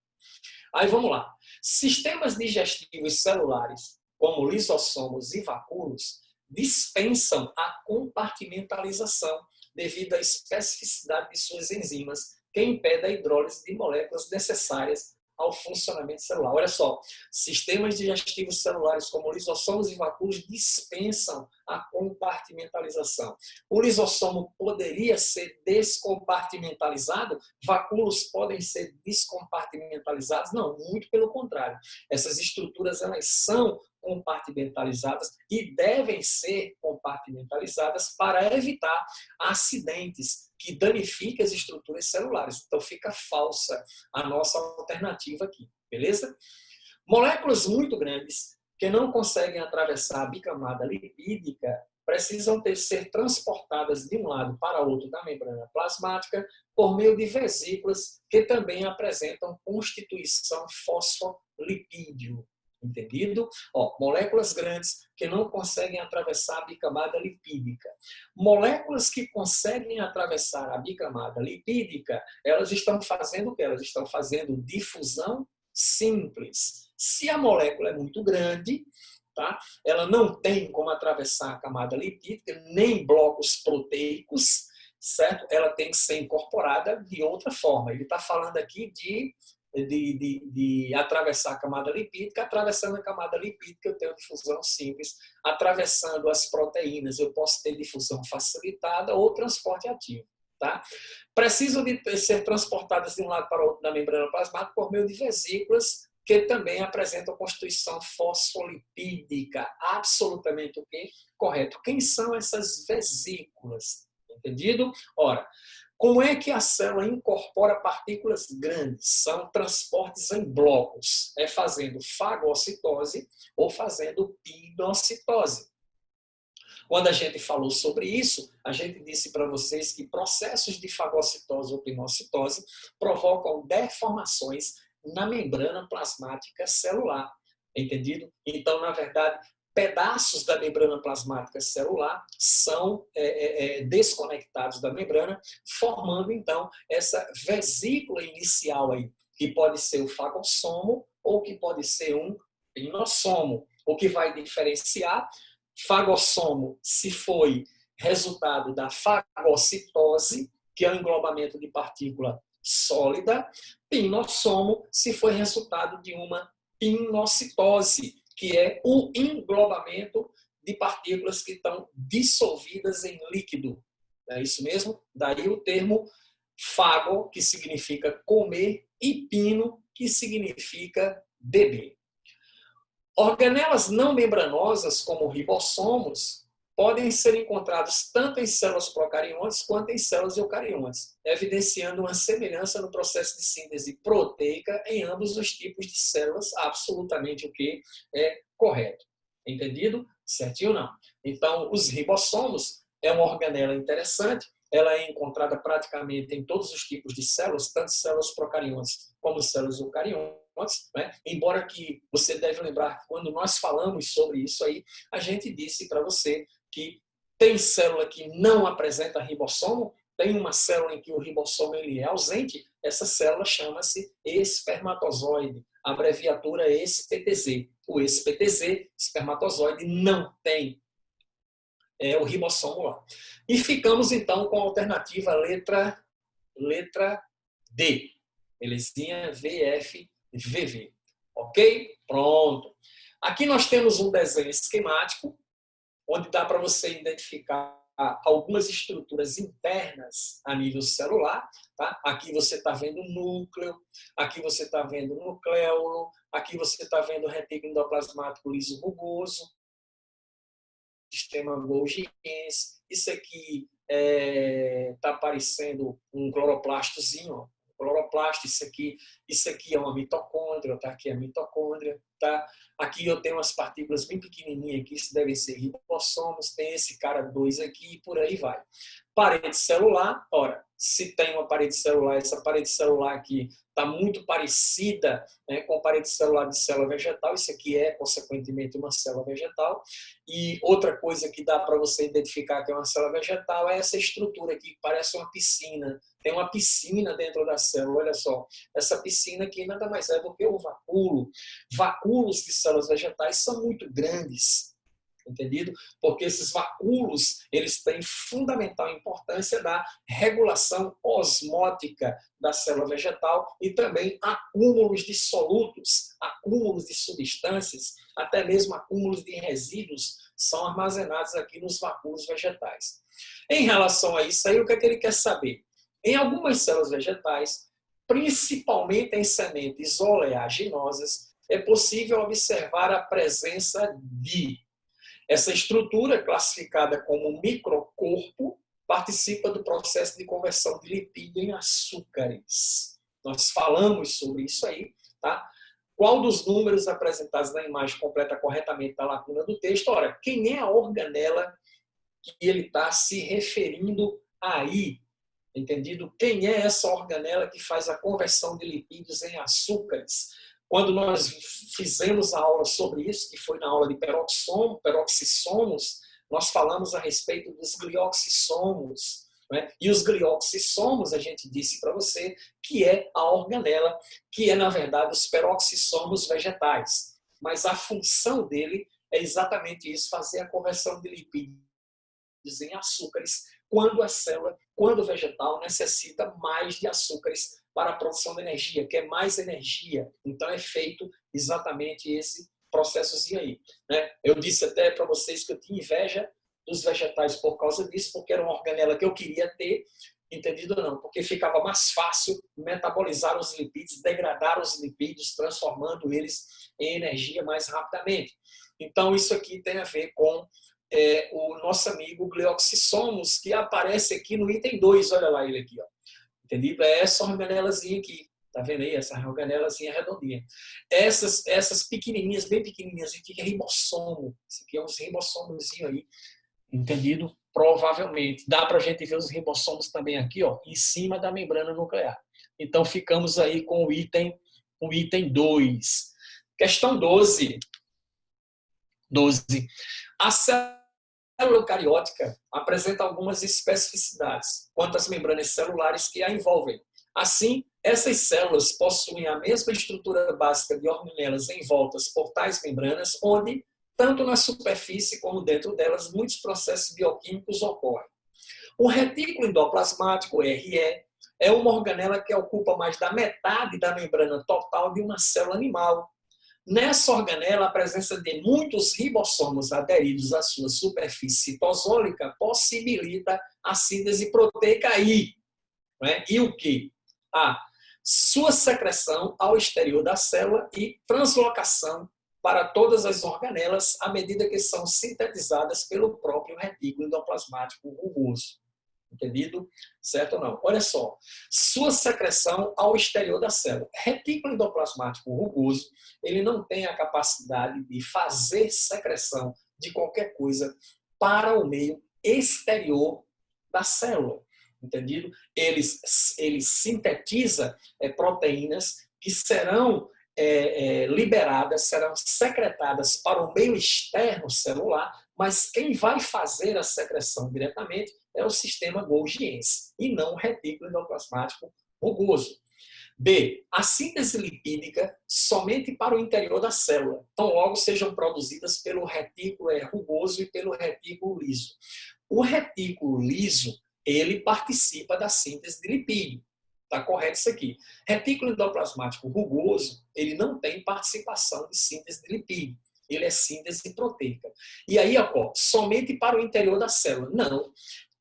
Aí vamos lá. Sistemas digestivos celulares, como lisossomos e vacúolos, dispensam a compartimentalização devido à especificidade de suas enzimas, que impede a hidrólise de moléculas necessárias ao funcionamento celular. Olha só, sistemas digestivos celulares como lisossomos e vacúolos dispensam a compartimentalização. O lisossomo poderia ser descompartimentalizado? Vacúolos podem ser descompartimentalizados? Não, muito pelo contrário. Essas estruturas elas são compartimentalizadas e devem ser compartimentalizadas para evitar acidentes que danifiquem as estruturas celulares. Então fica falsa a nossa alternativa aqui, beleza? Moléculas muito grandes que não conseguem atravessar a bicamada lipídica precisam ser transportadas de um lado para outro da membrana plasmática por meio de vesículas que também apresentam constituição fosfolipídio. Entendido? Ó, moléculas grandes que não conseguem atravessar a bicamada lipídica. Moléculas que conseguem atravessar a bicamada lipídica, elas estão fazendo o quê? Elas estão fazendo difusão simples. Se a molécula é muito grande, tá? Ela não tem como atravessar a camada lipídica, nem blocos proteicos, certo? Ela tem que ser incorporada de outra forma. Ele está falando aqui de atravessar a camada lipídica. Atravessando a camada lipídica, eu tenho difusão simples. Atravessando as proteínas, eu posso ter difusão facilitada ou transporte ativo. Tá? Precisam de ser transportadas de um lado para o outro da membrana plasmática por meio de vesículas que também apresentam constituição fosfolipídica. Absolutamente o quê? Correto. Quem são essas vesículas? Entendido? Ora, como é que a célula incorpora partículas grandes? São transportes em blocos. É fazendo fagocitose ou fazendo pinocitose. Quando a gente falou sobre isso, a gente disse para vocês que processos de fagocitose ou pinocitose provocam deformações na membrana plasmática celular. Entendido? Então, na verdade, pedaços da membrana plasmática celular são desconectados da membrana, formando, então, essa vesícula inicial aí, que pode ser o fagossomo ou que pode ser um pinossomo. O que vai diferenciar fagossomo se foi resultado da fagocitose, que é o englobamento de partícula sólida, pinossomo se foi resultado de uma pinocitose, que é o englobamento de partículas que estão dissolvidas em líquido. É isso mesmo? Daí o termo fago, que significa comer, e pino, que significa beber. Organelas não membranosas, como ribossomos, podem ser encontrados tanto em células procariontes quanto em células eucariontes, evidenciando uma semelhança no processo de síntese proteica em ambos os tipos de células, absolutamente o que é correto. Entendido? Certinho ou não? Então, os ribossomos é uma organela interessante, ela é encontrada praticamente em todos os tipos de células, tanto células procariontes como células eucariontes. Né? Embora que você deve lembrar, quando nós falamos sobre isso aí, a gente disse para você que tem célula que não apresenta ribossomo, tem uma célula em que o ribossomo ele é ausente, essa célula chama-se espermatozoide, a abreviatura é SPTZ. O SPTZ, espermatozoide, não tem o ribossomo lá. E ficamos então com a alternativa letra D, belezinha, VFVV. Ok? Pronto. Aqui nós temos um desenho esquemático, onde dá para você identificar algumas estruturas internas a nível celular. Tá? Aqui você está vendo o núcleo, aqui você está vendo o nucleolo, aqui você está vendo o retículo endoplasmático liso rugoso, sistema Golgiense. Isso aqui está aparecendo um cloroplastozinho, ó. Cloroplasto, isso aqui é uma mitocôndria, tá? Aqui é a mitocôndria, tá? Aqui eu tenho umas partículas bem pequenininhas aqui, isso devem ser ribossomos, tem esse cara 2 aqui e por aí vai. Parede celular, ora, se tem uma parede celular, essa parede celular aqui está muito parecida, né, com a parede celular de célula vegetal, isso aqui é, consequentemente, uma célula vegetal. E outra coisa que dá para você identificar que é uma célula vegetal é essa estrutura aqui, que parece uma piscina. Tem uma piscina dentro da célula, olha só. Essa piscina aqui nada mais é do que o vacúolo. Vacúolos de células vegetais são muito grandes, entendido? Porque esses vacúolos, eles têm fundamental importância da regulação osmótica da célula vegetal e também acúmulos de solutos, acúmulos de substâncias, até mesmo acúmulos de resíduos são armazenados aqui nos vacúolos vegetais. Em relação a isso aí, o que é que ele quer saber? Em algumas células vegetais, principalmente em sementes oleaginosas, é possível observar a presença de essa estrutura, classificada como microcorpo, participa do processo de conversão de lipídio em açúcares. Nós falamos sobre isso aí, tá? Qual dos números apresentados na imagem completa corretamente a lacuna do texto? Ora, quem é a organela que ele está se referindo aí? Entendido? Quem é essa organela que faz a conversão de lipídios em açúcares? Quando nós fizemos a aula sobre isso, que foi na aula de peroxissomos, nós falamos a respeito dos glioxissomos. Né? E os glioxissomos, a gente disse para você, que é a organela, que é, na verdade, os peroxissomos vegetais. Mas a função dele é exatamente isso, fazer a conversão de lipídios em açúcares, quando a célula, quando o vegetal necessita mais de açúcares para a produção de energia, quer mais energia. Então é feito exatamente esse processozinho aí. Né? Eu disse até para vocês que eu tinha inveja dos vegetais por causa disso, porque era uma organela que eu queria ter, entendido ou não? Porque ficava mais fácil metabolizar os lipídios, degradar os lipídios, transformando eles em energia mais rapidamente. Então isso aqui tem a ver com o nosso amigo glioxissomos, que aparece aqui no item 2, olha lá ele aqui, ó. Entendido? É essa organelazinha aqui, tá vendo aí? Essa organelazinha redondinha. Essas pequenininhas, bem pequenininhas, aqui é ribossomo. Isso aqui é uns ribossomozinhos aí, entendido? Provavelmente. Dá pra gente ver os ribossomos também aqui, ó, em cima da membrana nuclear. Então ficamos aí com o item 2. Questão 12. A célula eucariótica apresenta algumas especificidades quanto às membranas celulares que a envolvem. Assim, essas células possuem a mesma estrutura básica de organelas envoltas por tais membranas, onde, tanto na superfície como dentro delas, muitos processos bioquímicos ocorrem. O retículo endoplasmático, RE, é uma organela que ocupa mais da metade da membrana total de uma célula animal. Nessa organela, a presença de muitos ribossomos aderidos à sua superfície citosólica possibilita a síntese proteica I. Né? E o que? Sua secreção ao exterior da célula e translocação para todas as organelas à medida que são sintetizadas pelo próprio retículo endoplasmático rugoso. Entendido? Certo ou não? Olha só. Sua secreção ao exterior da célula. Retículo endoplasmático rugoso, ele não tem a capacidade de fazer secreção de qualquer coisa para o meio exterior da célula. Entendido? Ele sintetiza proteínas que serão liberadas, serão secretadas para o meio externo celular, mas quem vai fazer a secreção diretamente é o sistema Golgiense e não o retículo endoplasmático rugoso. B. A síntese lipídica somente para o interior da célula, tão logo sejam produzidas pelo retículo rugoso e pelo retículo liso. O retículo liso, ele participa da síntese de lipídio. Está correto isso aqui. Retículo endoplasmático rugoso, ele não tem participação de síntese de lipídio. Ele é síntese proteica. E aí, ó, somente para o interior da célula. Não.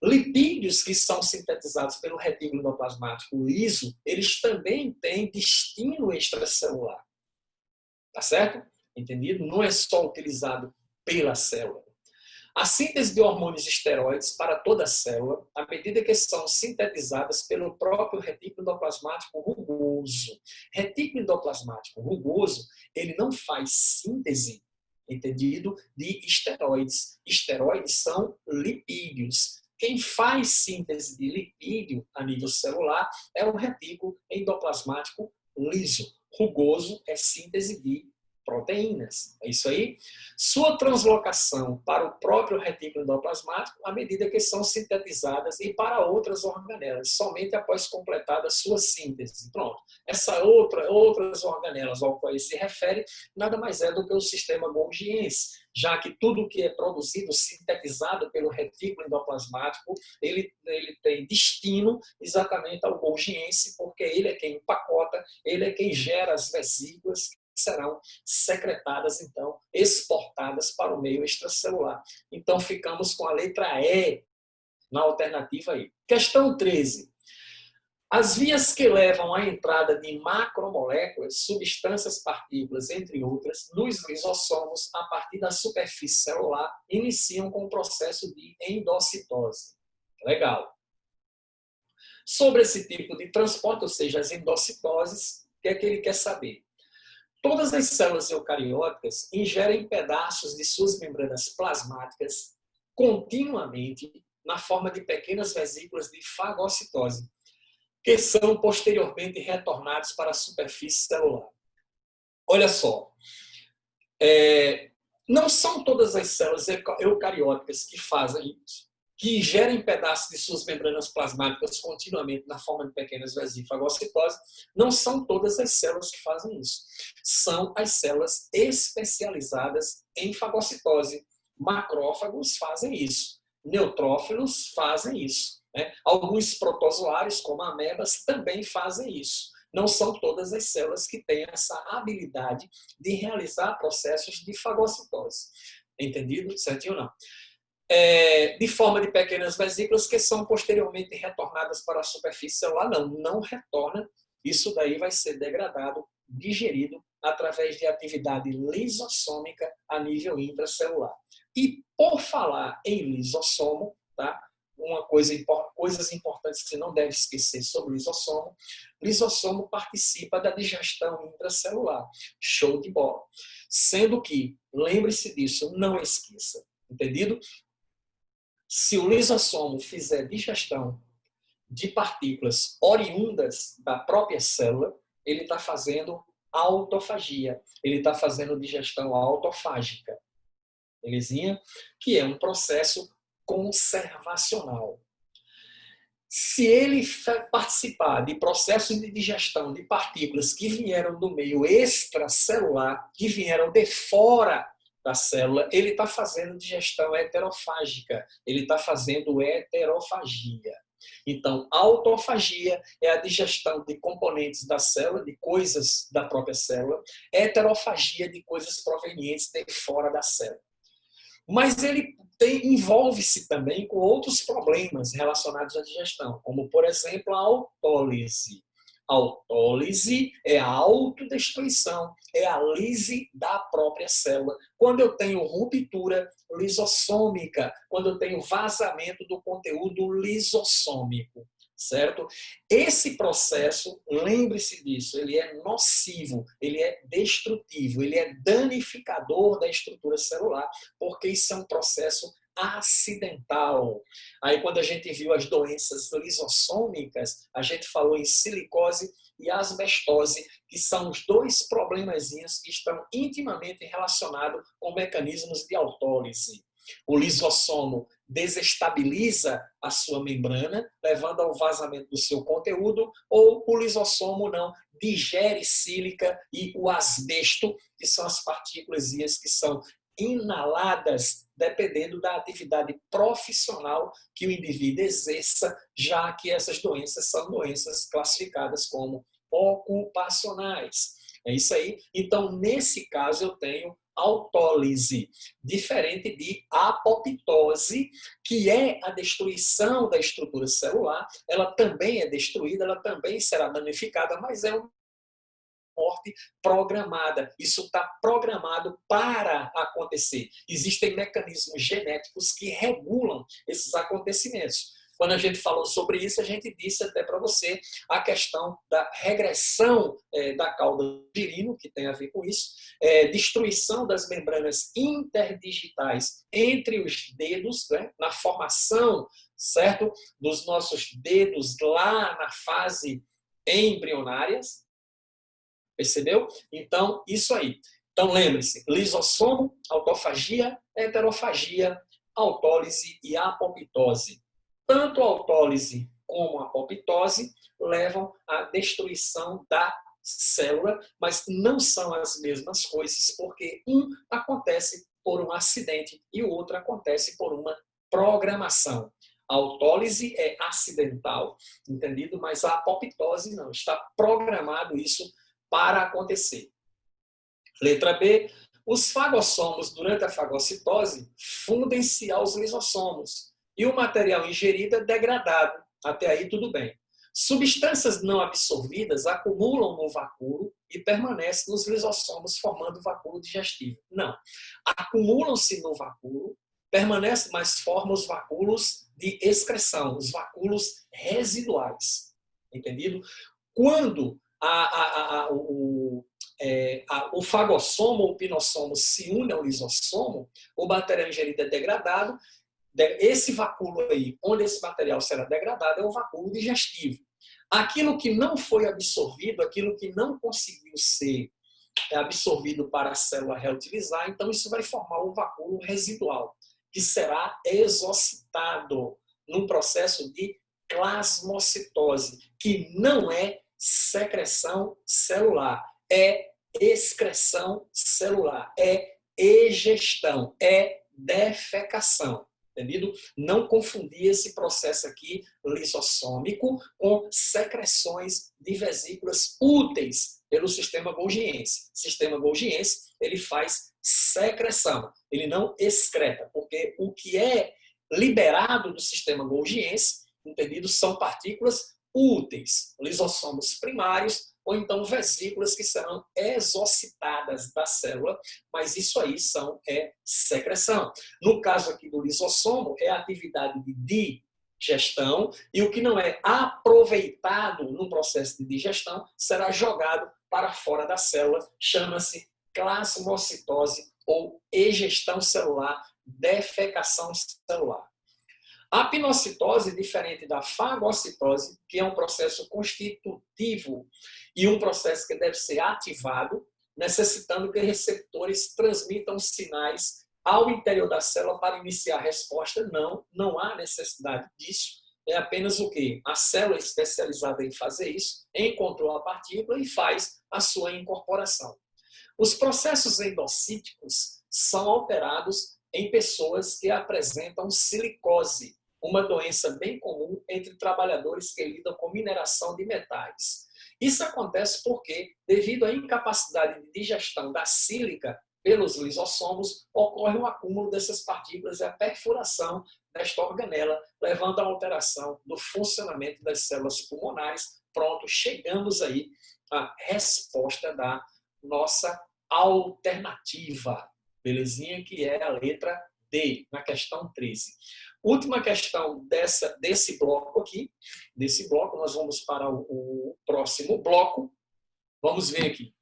Lipídios que são sintetizados pelo retículo endoplasmático liso, eles também têm destino extracelular. Tá certo? Entendido? Não é só utilizado pela célula. A síntese de hormônios esteroides para toda a célula, à medida que são sintetizadas pelo próprio retículo endoplasmático rugoso. Retículo endoplasmático rugoso, ele não faz síntese, entendido, de esteroides. Esteroides são lipídios. Quem faz síntese de lipídio a nível celular é o retículo endoplasmático liso. Rugoso é síntese de proteínas. É isso aí? Sua translocação para o próprio retículo endoplasmático, à medida que são sintetizadas, e para outras organelas, somente após completada sua síntese. Pronto. Outras organelas ao qual ele se refere, nada mais é do que o sistema Golgiense, já que tudo que é produzido, sintetizado pelo retículo endoplasmático, ele tem destino exatamente ao Golgiense, porque ele é quem empacota, ele é quem gera as vesículas que serão secretadas, então, exportadas para o meio extracelular. Então, ficamos com a letra E na alternativa aí. Questão 13. As vias que levam à entrada de macromoléculas, substâncias, partículas, entre outras, nos lisossomos, a partir da superfície celular, iniciam com o processo de endocitose. Legal. Sobre esse tipo de transporte, ou seja, as endocitoses, o que é que ele quer saber? Todas as células eucarióticas ingerem pedaços de suas membranas plasmáticas continuamente na forma de pequenas vesículas de fagocitose, que são posteriormente retornados para a superfície celular. Olha só, não são todas as células eucarióticas que fazem isso, que ingerem pedaços de suas membranas plasmáticas continuamente na forma de pequenas vesículas de fagocitose, não são todas as células que fazem isso. São as células especializadas em fagocitose. Macrófagos fazem isso. Neutrófilos fazem isso. Alguns protozoários, como amebas, também fazem isso. Não são todas as células que têm essa habilidade de realizar processos de fagocitose. Entendido? Certinho ou não? De forma de pequenas vesículas que são posteriormente retornadas para a superfície celular. Não retorna. Isso daí vai ser degradado, digerido, através de atividade lisossômica a nível intracelular. E por falar em lisossomo, tá? Coisas importantes que você não deve esquecer sobre o lisossomo. O lisossomo participa da digestão intracelular. Show de bola. Sendo que, lembre-se disso, não esqueça. Entendido? Se o lisossomo fizer digestão de partículas oriundas da própria célula, ele está fazendo autofagia. Ele está fazendo digestão autofágica. Belezinha? Que é um processo conservacional. Se ele participar de processos de digestão de partículas que vieram do meio extracelular, que vieram de fora da célula, ele está fazendo digestão heterofágica, ele está fazendo heterofagia. Então, autofagia é a digestão de componentes da célula, de coisas da própria célula, heterofagia de coisas provenientes de fora da célula. Mas ele envolve-se também com outros problemas relacionados à digestão, como, por exemplo, a autólise. A autólise é a autodestruição, é a lise da própria célula. Quando eu tenho ruptura lisossômica, quando eu tenho vazamento do conteúdo lisossômico, certo? Esse processo, lembre-se disso, ele é nocivo, ele é destrutivo, ele é danificador da estrutura celular, porque isso é um processo acidental. Aí, quando a gente viu as doenças lisossômicas, a gente falou em silicose e asbestose, que são os dois problemazinhos que estão intimamente relacionados com mecanismos de autólise. O lisossomo desestabiliza a sua membrana, levando ao vazamento do seu conteúdo, ou o lisossomo não digere sílica e o asbesto, que são as partículas que são inaladas dependendo da atividade profissional que o indivíduo exerça, já que essas doenças são doenças classificadas como ocupacionais. É isso aí. Então, nesse caso, eu tenho autólise, diferente de apoptose, que é a destruição da estrutura celular. Ela também é destruída, ela também será danificada, mas é uma morte programada. Isso está programado para acontecer. Existem mecanismos genéticos que regulam esses acontecimentos. Quando a gente falou sobre isso, a gente disse até para você a questão da regressão da cauda do girino, que tem a ver com isso, destruição das membranas interdigitais entre os dedos, né, na formação, certo, dos nossos dedos lá na fase embrionárias. Percebeu? Então, isso aí. Então, lembre-se, lisossomo, autofagia, heterofagia, autólise e apoptose. Tanto a autólise como a apoptose levam à destruição da célula, mas não são as mesmas coisas, porque um acontece por um acidente e o outro acontece por uma programação. A autólise é acidental, entendido? Mas a apoptose não, está programado isso para acontecer. Letra B. Os fagossomos, durante a fagocitose, fundem-se aos lisossomos e o material ingerido é degradado. Até aí, tudo bem. Substâncias não absorvidas acumulam no vacúolo e permanecem nos lisossomos, formando vacúolo digestivo. Não. Acumulam-se no vacúolo, permanecem, mas formam os vacúolos de excreção, os vacúolos residuais. Entendido? Quando o fagossomo ou pinossomo se une ao lisossomo, o material ingerido é degradado. Esse vacúolo aí, onde esse material será degradado, é o vacúolo digestivo. Aquilo que não foi absorvido, aquilo que não conseguiu ser absorvido para a célula reutilizar, então isso vai formar um vacúolo residual, que será exocitado num processo de plasmocitose, que não é secreção celular, é excreção celular, é egestão, é defecação. Entendido? Não confundir esse processo aqui lisossômico com secreções de vesículas úteis pelo sistema golgiense. O sistema golgiense, ele faz secreção, ele não excreta, porque o que é liberado do sistema golgiense, entendido, são partículas úteis, lisossomos primários, ou então vesículas que serão exocitadas da célula, mas isso aí é secreção. No caso aqui do lisossomo, é a atividade de digestão, e o que não é aproveitado no processo de digestão será jogado para fora da célula, chama-se plasmocitose ou egestão celular, defecação celular. A pinocitose, diferente da fagocitose, que é um processo constitutivo e um processo que deve ser ativado, necessitando que receptores transmitam sinais ao interior da célula para iniciar a resposta. Não há necessidade disso. É apenas o quê? A célula especializada em fazer isso encontrou a partícula e faz a sua incorporação. Os processos endocíticos são alterados em pessoas que apresentam silicose, uma doença bem comum entre trabalhadores que lidam com mineração de metais. Isso acontece porque, devido à incapacidade de digestão da sílica pelos lisossomos, ocorre o acúmulo dessas partículas e a perfuração desta organela, levando à alteração do funcionamento das células pulmonares. Pronto, chegamos aí à resposta da nossa alternativa, belezinha, que é a letra D, na questão 13. Última questão desse bloco aqui. Desse bloco, nós vamos para o próximo bloco. Vamos ver aqui.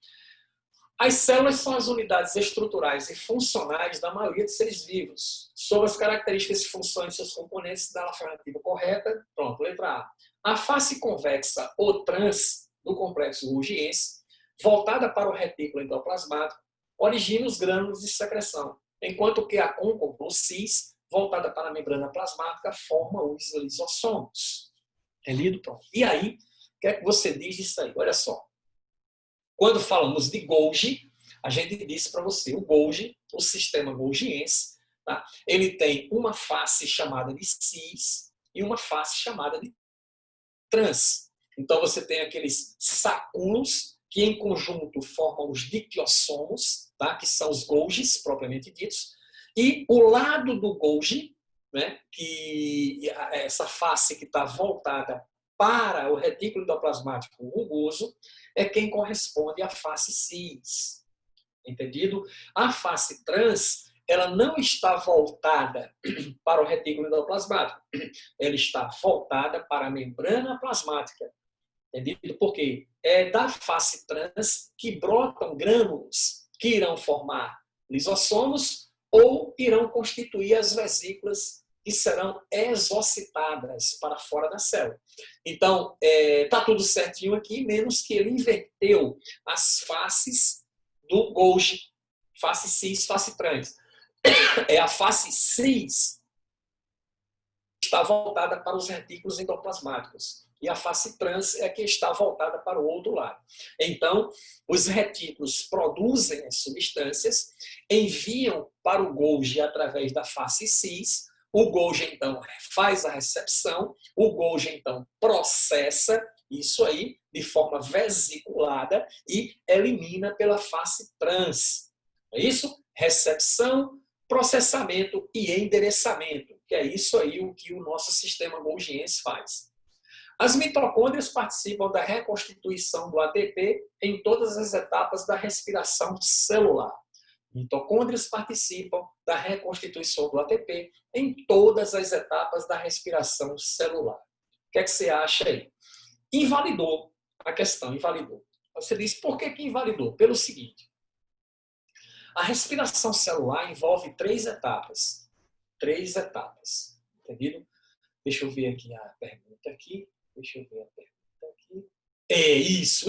As células são as unidades estruturais e funcionais da maioria dos seres vivos. Sobre as características e funções de seus componentes, da alternativa correta. Pronto, letra A. A face convexa ou trans do complexo golgiense, voltada para o retículo endoplasmático, origina os grânulos de secreção, enquanto que a côncava ou cis, voltada para a membrana plasmática, forma os lisossomos. É lido? Pronto. E aí, o que é que você diz disso aí? Olha só. Quando falamos de Golgi, a gente disse para você, o Golgi, o sistema golgiense, tá? Ele tem uma face chamada de cis e uma face chamada de trans. Então, você tem aqueles sacúlos que, em conjunto, formam os dictiossomos, tá? Que são os Golgis, propriamente ditos. E o lado do Golgi, né? Que essa face que está voltada para o retículo endoplasmático rugoso, é quem corresponde à face cis. Entendido? A face trans ela não está voltada para o retículo endoplasmático, ela está voltada para a membrana plasmática. Entendido? Porque é da face trans que brotam grânulos que irão formar lisossomos ou irão constituir as vesículas que serão exocitadas para fora da célula. Então, está tudo certinho aqui, menos que ele inverteu as faces do Golgi, face cis, face trans. É a face cis que está voltada para os retículos endoplasmáticos. E a face trans é a que está voltada para o outro lado. Então, os retículos produzem as substâncias, enviam para o Golgi através da face cis, o Golgi, então, faz a recepção, o Golgi, então, processa isso aí de forma vesiculada e elimina pela face trans. É isso? Recepção, processamento e endereçamento, que é isso aí o que o nosso sistema golgiense faz. As mitocôndrias participam da reconstituição do ATP em todas as etapas da respiração celular. Mitocôndrias participam da reconstituição do ATP em todas as etapas da respiração celular. O que é que você acha aí? Invalidou a questão, invalidou. Você diz, por que invalidou? Pelo seguinte, a respiração celular envolve 3 etapas. 3 etapas. Entendido? Deixa eu ver aqui a pergunta aqui. Deixa eu ver a pergunta aqui. Isso.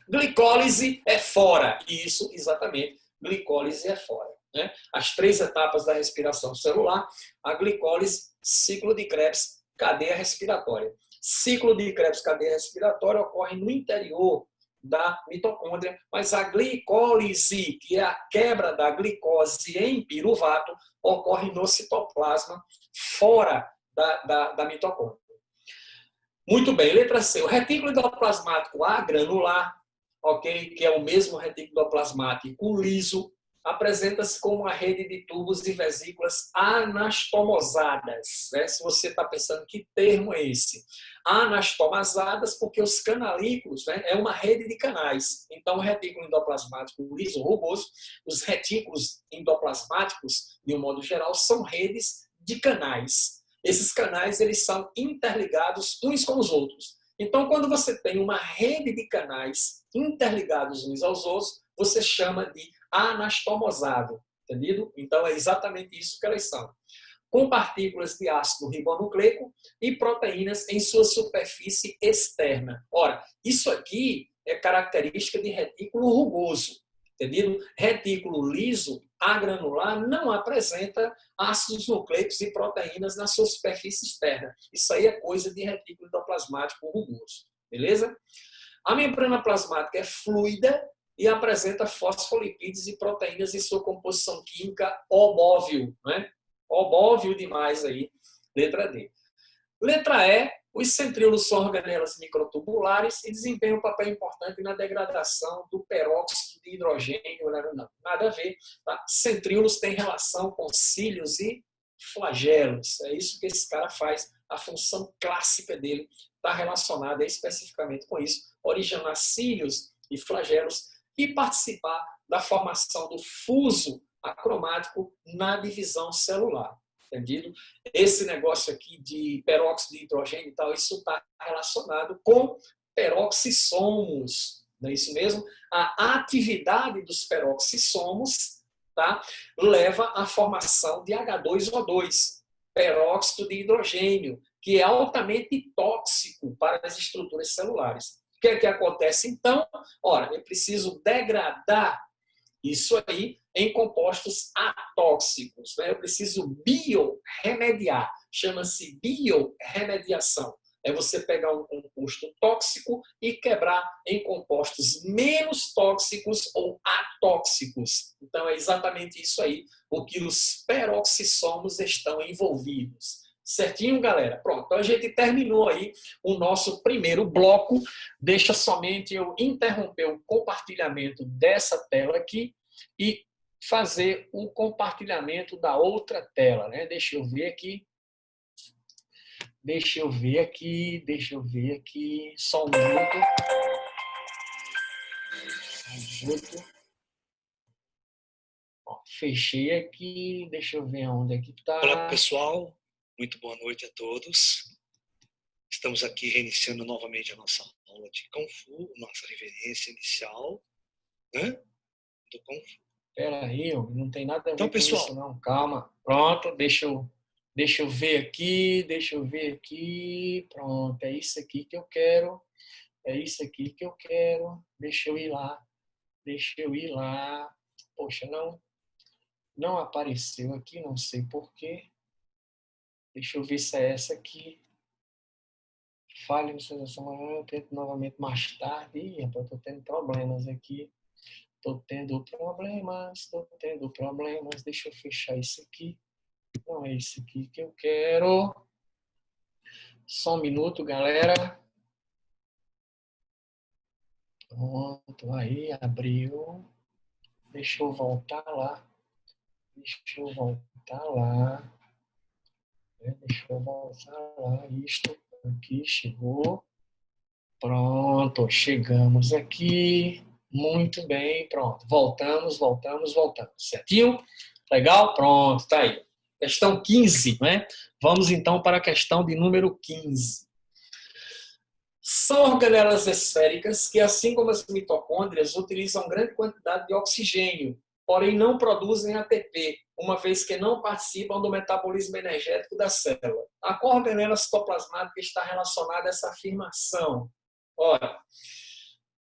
Glicólise é fora. Isso, exatamente. Glicólise é fora. Né? As 3 etapas da respiração celular, a glicólise, ciclo de Krebs, cadeia respiratória. Ciclo de Krebs, cadeia respiratória, ocorre no interior da mitocôndria, mas a glicólise, que é a quebra da glicose em piruvato, ocorre no citoplasma, fora da mitocôndria. Muito bem, letra C. O retículo endoplasmático agranular, ok, que é o mesmo retículo endoplasmático liso, apresenta-se como uma rede de tubos e vesículas anastomosadas. Né? Se você está pensando que termo é esse? Anastomosadas, porque os canalículos, né, é uma rede de canais. Então, o retículo endoplasmático liso rugoso, os retículos endoplasmáticos, de um modo geral, são redes de canais. Esses canais eles são interligados uns com os outros. Então, quando você tem uma rede de canais interligados uns aos outros, você chama de anastomosado, entendido? Então, é exatamente isso que elas são. Com partículas de ácido ribonucleico e proteínas em sua superfície externa. Ora, isso aqui é característica de retículo rugoso, entendido? Retículo liso, agranular, não apresenta ácidos nucleicos e proteínas na sua superfície externa. Isso aí é coisa de retículo endoplasmático rugoso, beleza? A membrana plasmática é fluida e apresenta fosfolipídios e proteínas em sua composição química homóvel, né? Homóvel demais aí, letra D. Letra E, os centríolos são organelas microtubulares e desempenham um papel importante na degradação do peróxido de hidrogênio. Não, nada a ver. Tá? Centríolos têm relação com cílios e flagelos. É isso que esse cara faz. A função clássica dele está relacionada especificamente com isso. Originar cílios e flagelos e participar da formação do fuso acromático na divisão celular. Entendido? Esse negócio aqui de peróxido de hidrogênio e tal, isso está relacionado com peroxissomos. Não é isso mesmo? A atividade dos peroxissomos, tá, leva à formação de H2O2, peróxido de hidrogênio, que é altamente tóxico para as estruturas celulares. O que é que acontece então? Ora, eu preciso degradar isso aí em compostos atóxicos. Né? Eu preciso biorremediar. Chama-se biorremediação. É você pegar um composto tóxico e quebrar em compostos menos tóxicos ou atóxicos. Então, é exatamente isso aí o que os peroxissomos estão envolvidos. Certinho, galera? Pronto, então a gente terminou aí o nosso primeiro bloco. Deixa somente eu interromper o compartilhamento dessa tela aqui e fazer o compartilhamento da outra tela, né? Deixa eu ver aqui. Só um minuto. Ó, Fechei aqui, deixa eu ver onde é que Olá, está. pessoal. Muito boa noite a todos. Estamos aqui reiniciando novamente a nossa aula de Kung Fu, nossa reverência inicial, né, do Kung Fu. Espera aí, não tem nada a Então, ver com pessoal, isso, não. Calma. Pronto, deixa eu ver aqui, Pronto, é isso aqui que eu quero. É isso aqui que eu quero. Deixa eu ir lá. Poxa, não apareceu aqui, não sei por quê. Deixa eu ver se é essa aqui. Fale no seu amanhã, eu tento novamente mais tarde. Ih, rapaz, eu tô tendo problemas aqui. Tô tendo problemas. Deixa eu fechar isso aqui. Não é isso aqui que eu quero. Só um minuto, galera. Pronto, aí abriu. Deixa eu voltar lá. Deixa eu voltar lá. Isto aqui chegou. Pronto, chegamos aqui. Muito bem, pronto. Voltamos. Certinho? Legal? Pronto, tá aí. Questão 15, né? Vamos então para a questão de número 15. São organelas esféricas que, assim como as mitocôndrias, utilizam grande quantidade de oxigênio, porém não produzem ATP, uma vez que não participam do metabolismo energético da célula. A qual organela citoplasmática está relacionada a essa afirmação? Ora,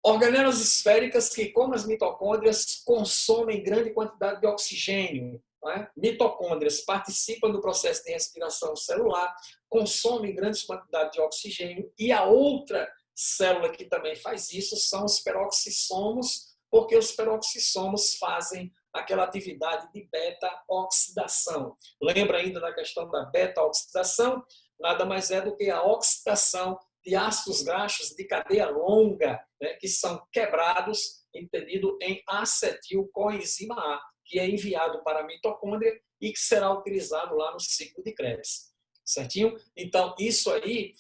organelas esféricas que, como as mitocôndrias, consomem grande quantidade de oxigênio. Né? Mitocôndrias participam do processo de respiração celular, consomem grandes quantidades de oxigênio, e a outra célula que também faz isso são os peroxissomos, porque os peroxissomos fazem aquela atividade de beta-oxidação. Lembra ainda da questão da beta-oxidação? Nada mais é do que a oxidação de ácidos graxos de cadeia longa, né, que são quebrados, entendido, em acetil-coenzima A, que é enviado para a mitocôndria e que será utilizado lá no ciclo de Krebs. Certinho? Então, isso aí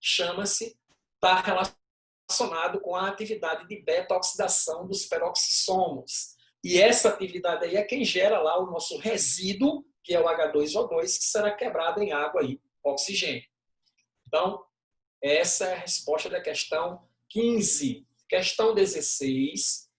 chama-se, está relacionado com a atividade de beta-oxidação dos peroxissomos. E essa atividade aí é quem gera lá o nosso resíduo, que é o H2O2, que será quebrado em água e oxigênio. Então, essa é a resposta da questão 15. Questão 16.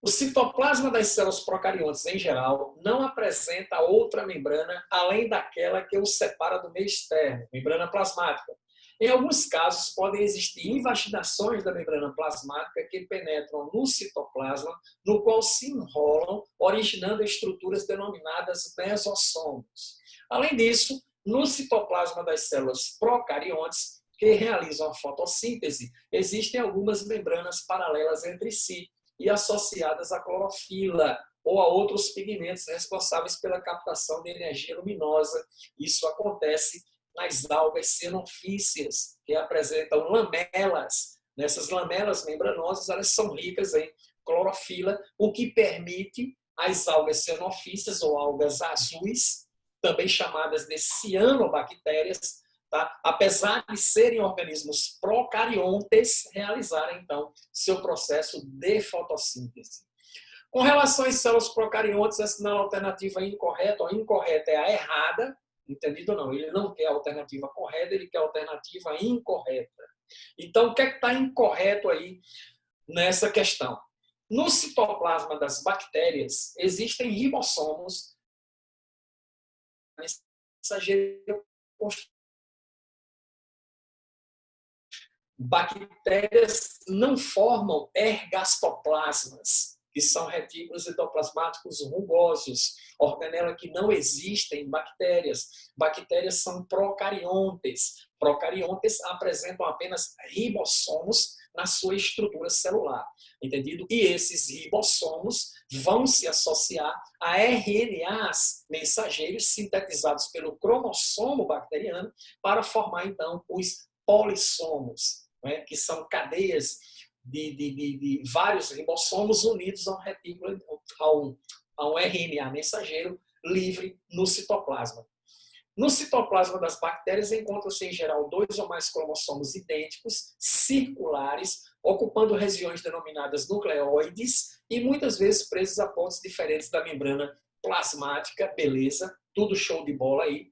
O citoplasma das células procariontes, em geral, não apresenta outra membrana além daquela que o separa do meio externo, membrana plasmática. Em alguns casos, podem existir invaginações da membrana plasmática que penetram no citoplasma, no qual se enrolam, originando estruturas denominadas mesossomos. Além disso, no citoplasma das células procariontes, que realizam a fotossíntese, existem algumas membranas paralelas entre si e associadas à clorofila ou a outros pigmentos responsáveis pela captação de energia luminosa. Isso acontece nas algas cenofícias, que apresentam lamelas. Nessas lamelas membranosas, elas são ricas em clorofila, o que permite às algas cenofícias ou algas azuis, também chamadas de cianobactérias, tá? Apesar de serem organismos procariontes, realizarem, então, seu processo de fotossíntese. Com relação às células procariontes, essa não é a alternativa incorreta, a incorreta é a errada, entendido ou não? Ele não quer a alternativa correta, ele quer a alternativa incorreta. Então, o que é que está incorreto aí nessa questão? No citoplasma das bactérias, existem ribossomos, mensageiro. Bactérias não formam ergastoplasmas, que são retículos endoplasmáticos rugosos, organela que não existem em bactérias. Bactérias são procariontes. Procariontes apresentam apenas ribossomos na sua estrutura celular, entendido? E esses ribossomos vão se associar a RNAs mensageiros sintetizados pelo cromossomo bacteriano para formar, então, os polissomos, né, que são cadeias de vários ribossomos unidos a um retículo, a um RNA mensageiro livre no citoplasma. No citoplasma das bactérias encontram-se, em geral, dois ou mais cromossomos idênticos, circulares, ocupando regiões denominadas nucleoides e muitas vezes presos a pontos diferentes da membrana plasmática, beleza, tudo show de bola aí.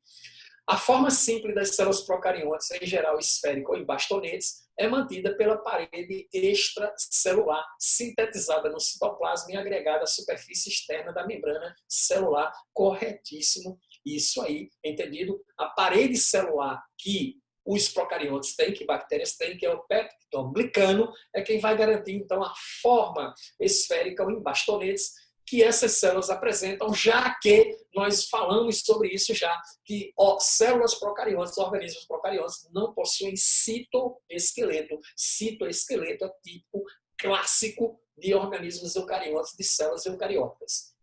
A forma simples das células procariontes, em geral esférica ou em bastonetes, é mantida pela parede extracelular, sintetizada no citoplasma e agregada à superfície externa da membrana celular. Corretíssimo, isso aí, entendido? A parede celular que os procariontes têm, que bactérias têm, que é o péptidon glicano, é quem vai garantir, então, a forma esférica ou em bastonetes que essas células apresentam, já que nós falamos sobre isso já, que células procariontes, organismos procariontes, não possuem citoesqueleto. Citoesqueleto é tipo clássico de organismos eucariontes, de células eucarióticas.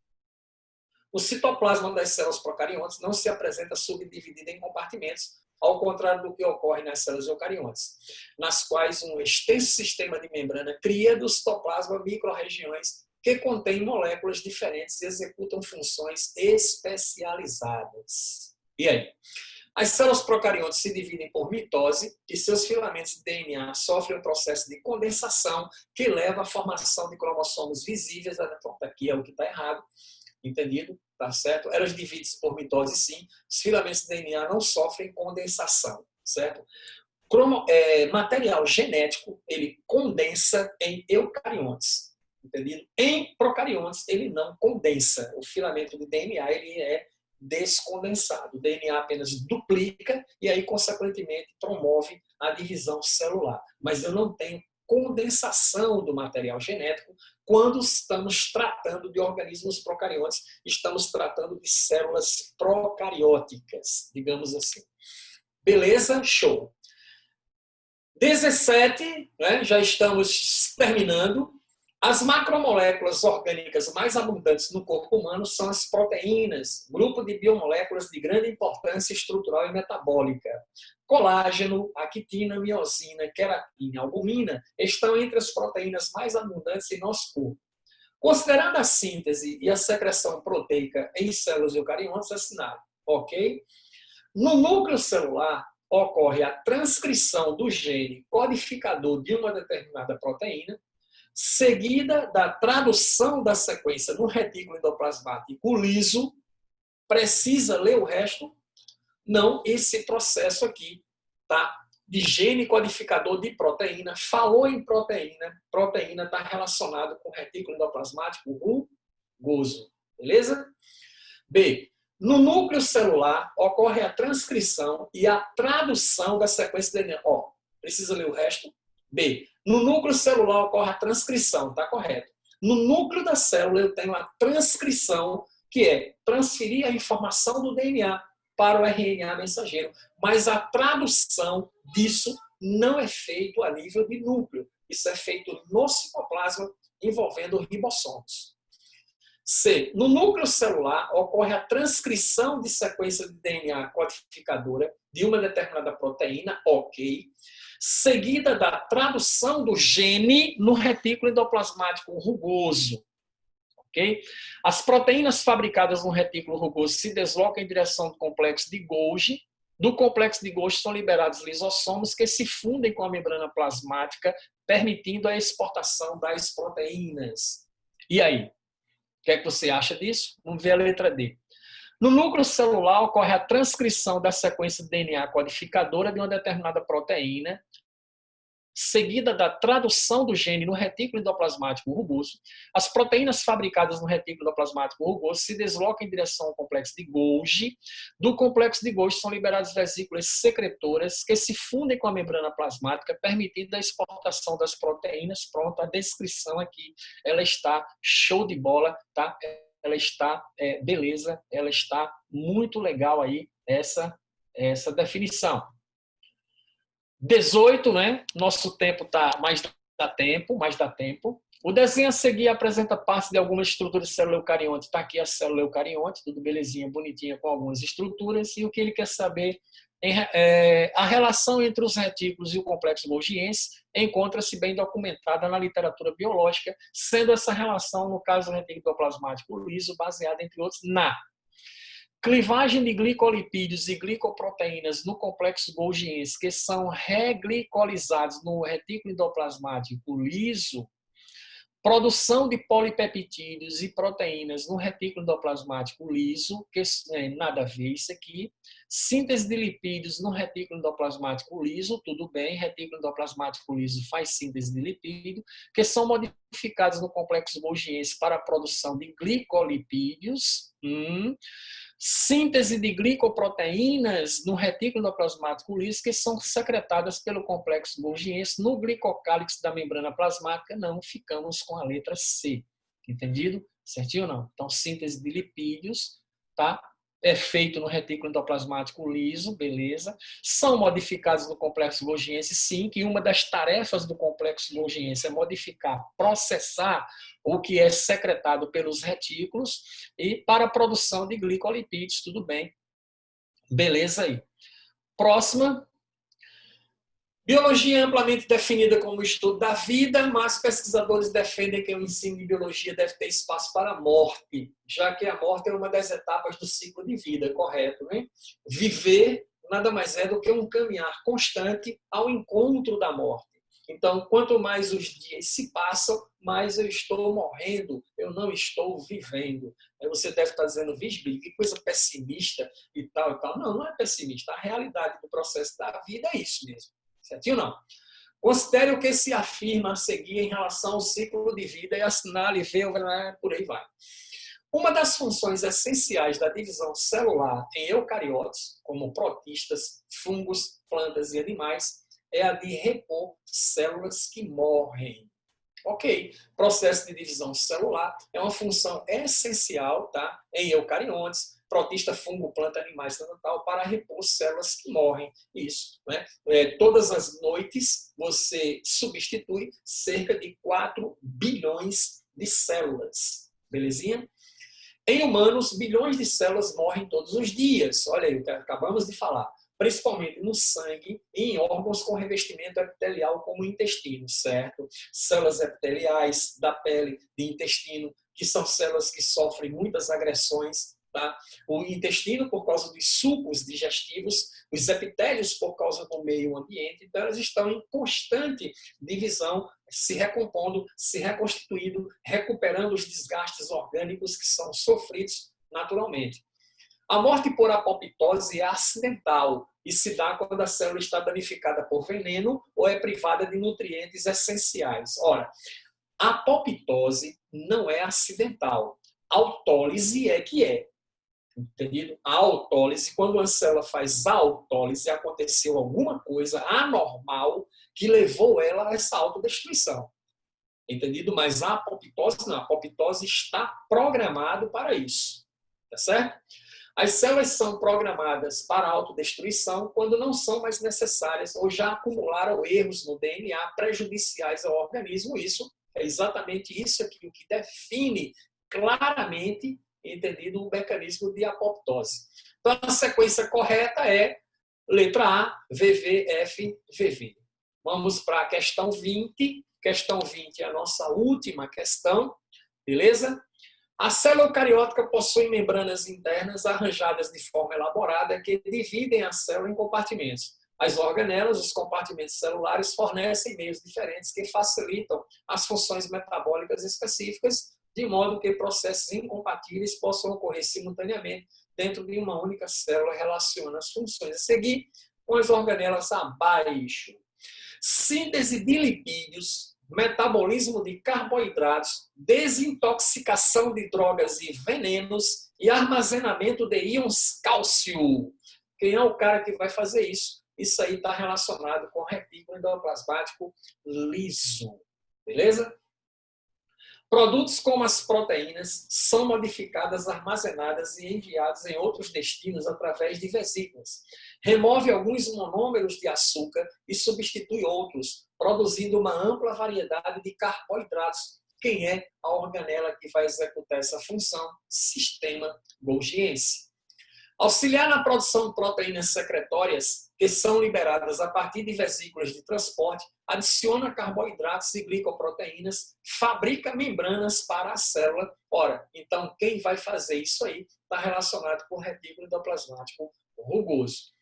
O citoplasma das células procariontes não se apresenta subdividido em compartimentos, ao contrário do que ocorre nas células eucariontes, nas quais um extenso sistema de membrana cria do citoplasma micro-regiões que contêm moléculas diferentes e executam funções especializadas. E aí? As células procariontes se dividem por mitose e seus filamentos de DNA sofrem um processo de condensação que leva à formação de cromossomos visíveis. Aqui é o que está errado, entendido? Tá certo? Elas dividem-se por mitose, sim. Os filamentos de DNA não sofrem condensação, certo? Material genético, ele condensa em eucariontes. Entendido? Em procariontes, ele não condensa. O filamento de DNA ele é descondensado. O DNA apenas duplica e aí, consequentemente, promove a divisão celular. Mas eu não tenho condensação do material genético quando estamos tratando de organismos procariontes. Estamos tratando de células procarióticas, digamos assim. Beleza? Show. 17, né? Já estamos terminando. As macromoléculas orgânicas mais abundantes no corpo humano são as proteínas, grupo de biomoléculas de grande importância estrutural e metabólica. Colágeno, actina, miosina, queratina, albumina estão entre as proteínas mais abundantes em nosso corpo. Considerando a síntese e a secreção proteica em células eucariontes, assinado, ok? No núcleo celular, ocorre a transcrição do gene codificador de uma determinada proteína, seguida da tradução da sequência no retículo endoplasmático liso. Precisa ler o resto? Não, esse processo aqui, tá? De gene codificador de proteína, falou em proteína, proteína está relacionado com o retículo endoplasmático rugoso, beleza? B. No núcleo celular, ocorre a transcrição e a tradução da sequência DNA. Precisa ler o resto? B. No núcleo celular ocorre a transcrição, está correto. No núcleo da célula eu tenho a transcrição, que é transferir a informação do DNA para o RNA mensageiro. Mas a tradução disso não é feito a nível de núcleo. Isso é feito no citoplasma, envolvendo ribossomos. C. No núcleo celular ocorre a transcrição de sequência de DNA codificadora de uma determinada proteína, ok, seguida da tradução do gene no retículo endoplasmático rugoso. Okay? As proteínas fabricadas no retículo rugoso se deslocam em direção do complexo de Golgi. Do complexo de Golgi são liberados lisossomos que se fundem com a membrana plasmática, permitindo a exportação das proteínas. E aí? O que é que você acha disso? Vamos ver a letra D. No núcleo celular ocorre a transcrição da sequência de DNA codificadora de uma determinada proteína, seguida da tradução do gene no retículo endoplasmático rugoso. As proteínas fabricadas no retículo endoplasmático rugoso se deslocam em direção ao complexo de Golgi. Do complexo de Golgi são liberadas vesículas secretoras que se fundem com a membrana plasmática, permitindo a exportação das proteínas. Pronto, a descrição aqui, ela está show de bola, tá? Ela está beleza, ela está muito legal aí, essa definição. 18, né? Nosso tempo tá, mais dá tempo. O desenho a seguir apresenta parte de algumas estruturas de célula eucarionte. Está aqui a célula eucarionte, tudo belezinha, bonitinha, com algumas estruturas. E o que ele quer saber a relação entre os retículos e o complexo golgiense encontra-se bem documentada na literatura biológica, sendo essa relação, no caso do retículo endoplasmático liso, baseada, entre outros, na Clivagem de glicolipídios e glicoproteínas no complexo Golgiense, que são reglicolizados no retículo endoplasmático liso, produção de polipeptídeos e proteínas no retículo endoplasmático liso, que nada a ver isso aqui, síntese de lipídios no retículo endoplasmático liso, tudo bem, retículo endoplasmático liso faz síntese de lipídio, que são modificados no complexo Golgiense para a produção de glicolipídios, síntese de glicoproteínas no retículo endoplasmático liso, que são secretadas pelo complexo Golgiense no glicocálix da membrana plasmática. Não ficamos com a letra C. Entendido? Certinho ou não? Então, síntese de lipídios, tá? É feito no retículo endoplasmático liso, beleza. São modificados no complexo Golgiense, sim, que uma das tarefas do complexo Golgiense é modificar, processar o que é secretado pelos retículos e para a produção de glicolipídios, tudo bem. Beleza aí. Próxima. Biologia é amplamente definida como o estudo da vida, mas pesquisadores defendem que o ensino de biologia deve ter espaço para a morte, já que a morte é uma das etapas do ciclo de vida, correto, né? Viver nada mais é do que um caminhar constante ao encontro da morte. Então, quanto mais os dias se passam, mais eu estou morrendo, eu não estou vivendo. Aí você deve estar dizendo, Visby, que coisa pessimista e tal e tal. Não, não é pessimista. A realidade do processo da vida é isso mesmo. Certinho ou não? Considere o que se afirma a seguir em relação ao ciclo de vida e assinale, vê, por aí vai. Uma das funções essenciais da divisão celular em eucariotes, como protistas, fungos, plantas e animais, é a de repor células que morrem. Ok, processo de divisão celular é uma função essencial, tá, em eucariontes, protista, fungo, planta, animais, tal, para repor células que morrem. Isso, né? Todas as noites você substitui cerca de 4 bilhões de células. Belezinha? Em humanos, bilhões de células morrem todos os dias. Olha aí, acabamos de falar. Principalmente no sangue e em órgãos com revestimento epitelial, como o intestino, certo? Células epiteliais da pele, de intestino, que são células que sofrem muitas agressões, tá? O intestino por causa dos sucos digestivos, os epitélios por causa do meio ambiente, então elas estão em constante divisão, se recompondo, se reconstituindo, recuperando os desgastes orgânicos que são sofridos naturalmente. A morte por apoptose é acidental e se dá quando a célula está danificada por veneno ou é privada de nutrientes essenciais. Ora, a apoptose não é acidental. A autólise é que é. Entendido? A autólise, quando uma célula faz autólise, aconteceu alguma coisa anormal que levou ela a essa autodestruição. Entendido? Mas a apoptose não. A apoptose está programado para isso. Tá certo? As células são programadas para a autodestruição quando não são mais necessárias ou já acumularam erros no DNA prejudiciais ao organismo. Isso é exatamente isso aqui o que define claramente, entendido, o mecanismo de apoptose. Então, a sequência correta é letra A, VV, F, VV. Vamos para a questão 20. Questão 20 é a nossa última questão, beleza? A célula eucariótica possui membranas internas arranjadas de forma elaborada que dividem a célula em compartimentos. As organelas, os compartimentos celulares, fornecem meios diferentes que facilitam as funções metabólicas específicas, de modo que processos incompatíveis possam ocorrer simultaneamente dentro de uma única célula. Relaciona as funções a seguir com as organelas abaixo. Síntese de lipídios, metabolismo de carboidratos, desintoxicação de drogas e venenos e armazenamento de íons cálcio. Quem é o cara que vai fazer isso? Isso aí está relacionado com o retículo endoplasmático liso. Beleza? Produtos como as proteínas são modificadas, armazenadas e enviadas em outros destinos através de vesículas. Remove alguns monômeros de açúcar e substitui outros, produzindo uma ampla variedade de carboidratos. Quem é a organela que vai executar essa função? Sistema Golgiense. Auxiliar na produção de proteínas secretórias, que são liberadas a partir de vesículas de transporte, adiciona carboidratos e glicoproteínas, fabrica membranas para a célula. Ora, então quem vai fazer isso aí está relacionado com o retículo endoplasmático rugoso.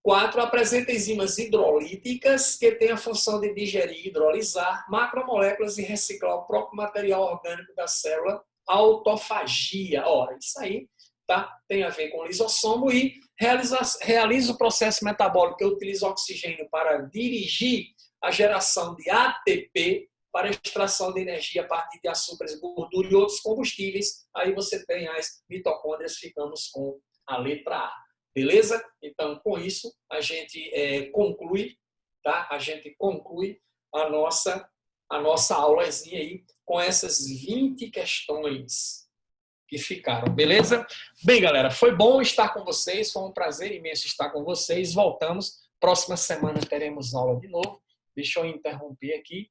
4. Apresenta enzimas hidrolíticas que têm a função de digerir e hidrolisar macromoléculas e reciclar o próprio material orgânico da célula. Autofagia. Ora, isso aí tá? Tem a ver com lisossomo e realiza o processo metabólico que utiliza oxigênio para dirigir a geração de ATP para extração de energia a partir de açúcares, gordura e outros combustíveis. Aí você tem as mitocôndrias, ficamos com a letra A. Beleza? Então, com isso, a gente conclui, tá? A gente conclui a nossa aulazinha aí com essas 20 questões que ficaram, beleza? Bem, galera, foi bom estar com vocês, foi um prazer imenso estar com vocês. Voltamos, próxima semana teremos aula de novo. Deixa eu interromper aqui,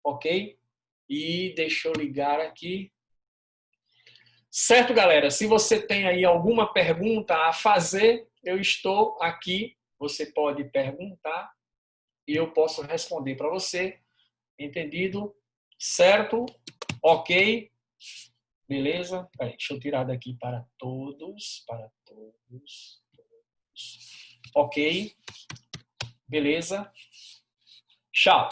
ok? E deixa eu ligar aqui. Certo, galera? Se você tem aí alguma pergunta a fazer, eu estou aqui. Você pode perguntar e eu posso responder para você. Entendido? Certo? Ok? Beleza? Peraí, deixa eu tirar daqui para todos. Para todos. Ok? Beleza? Tchau.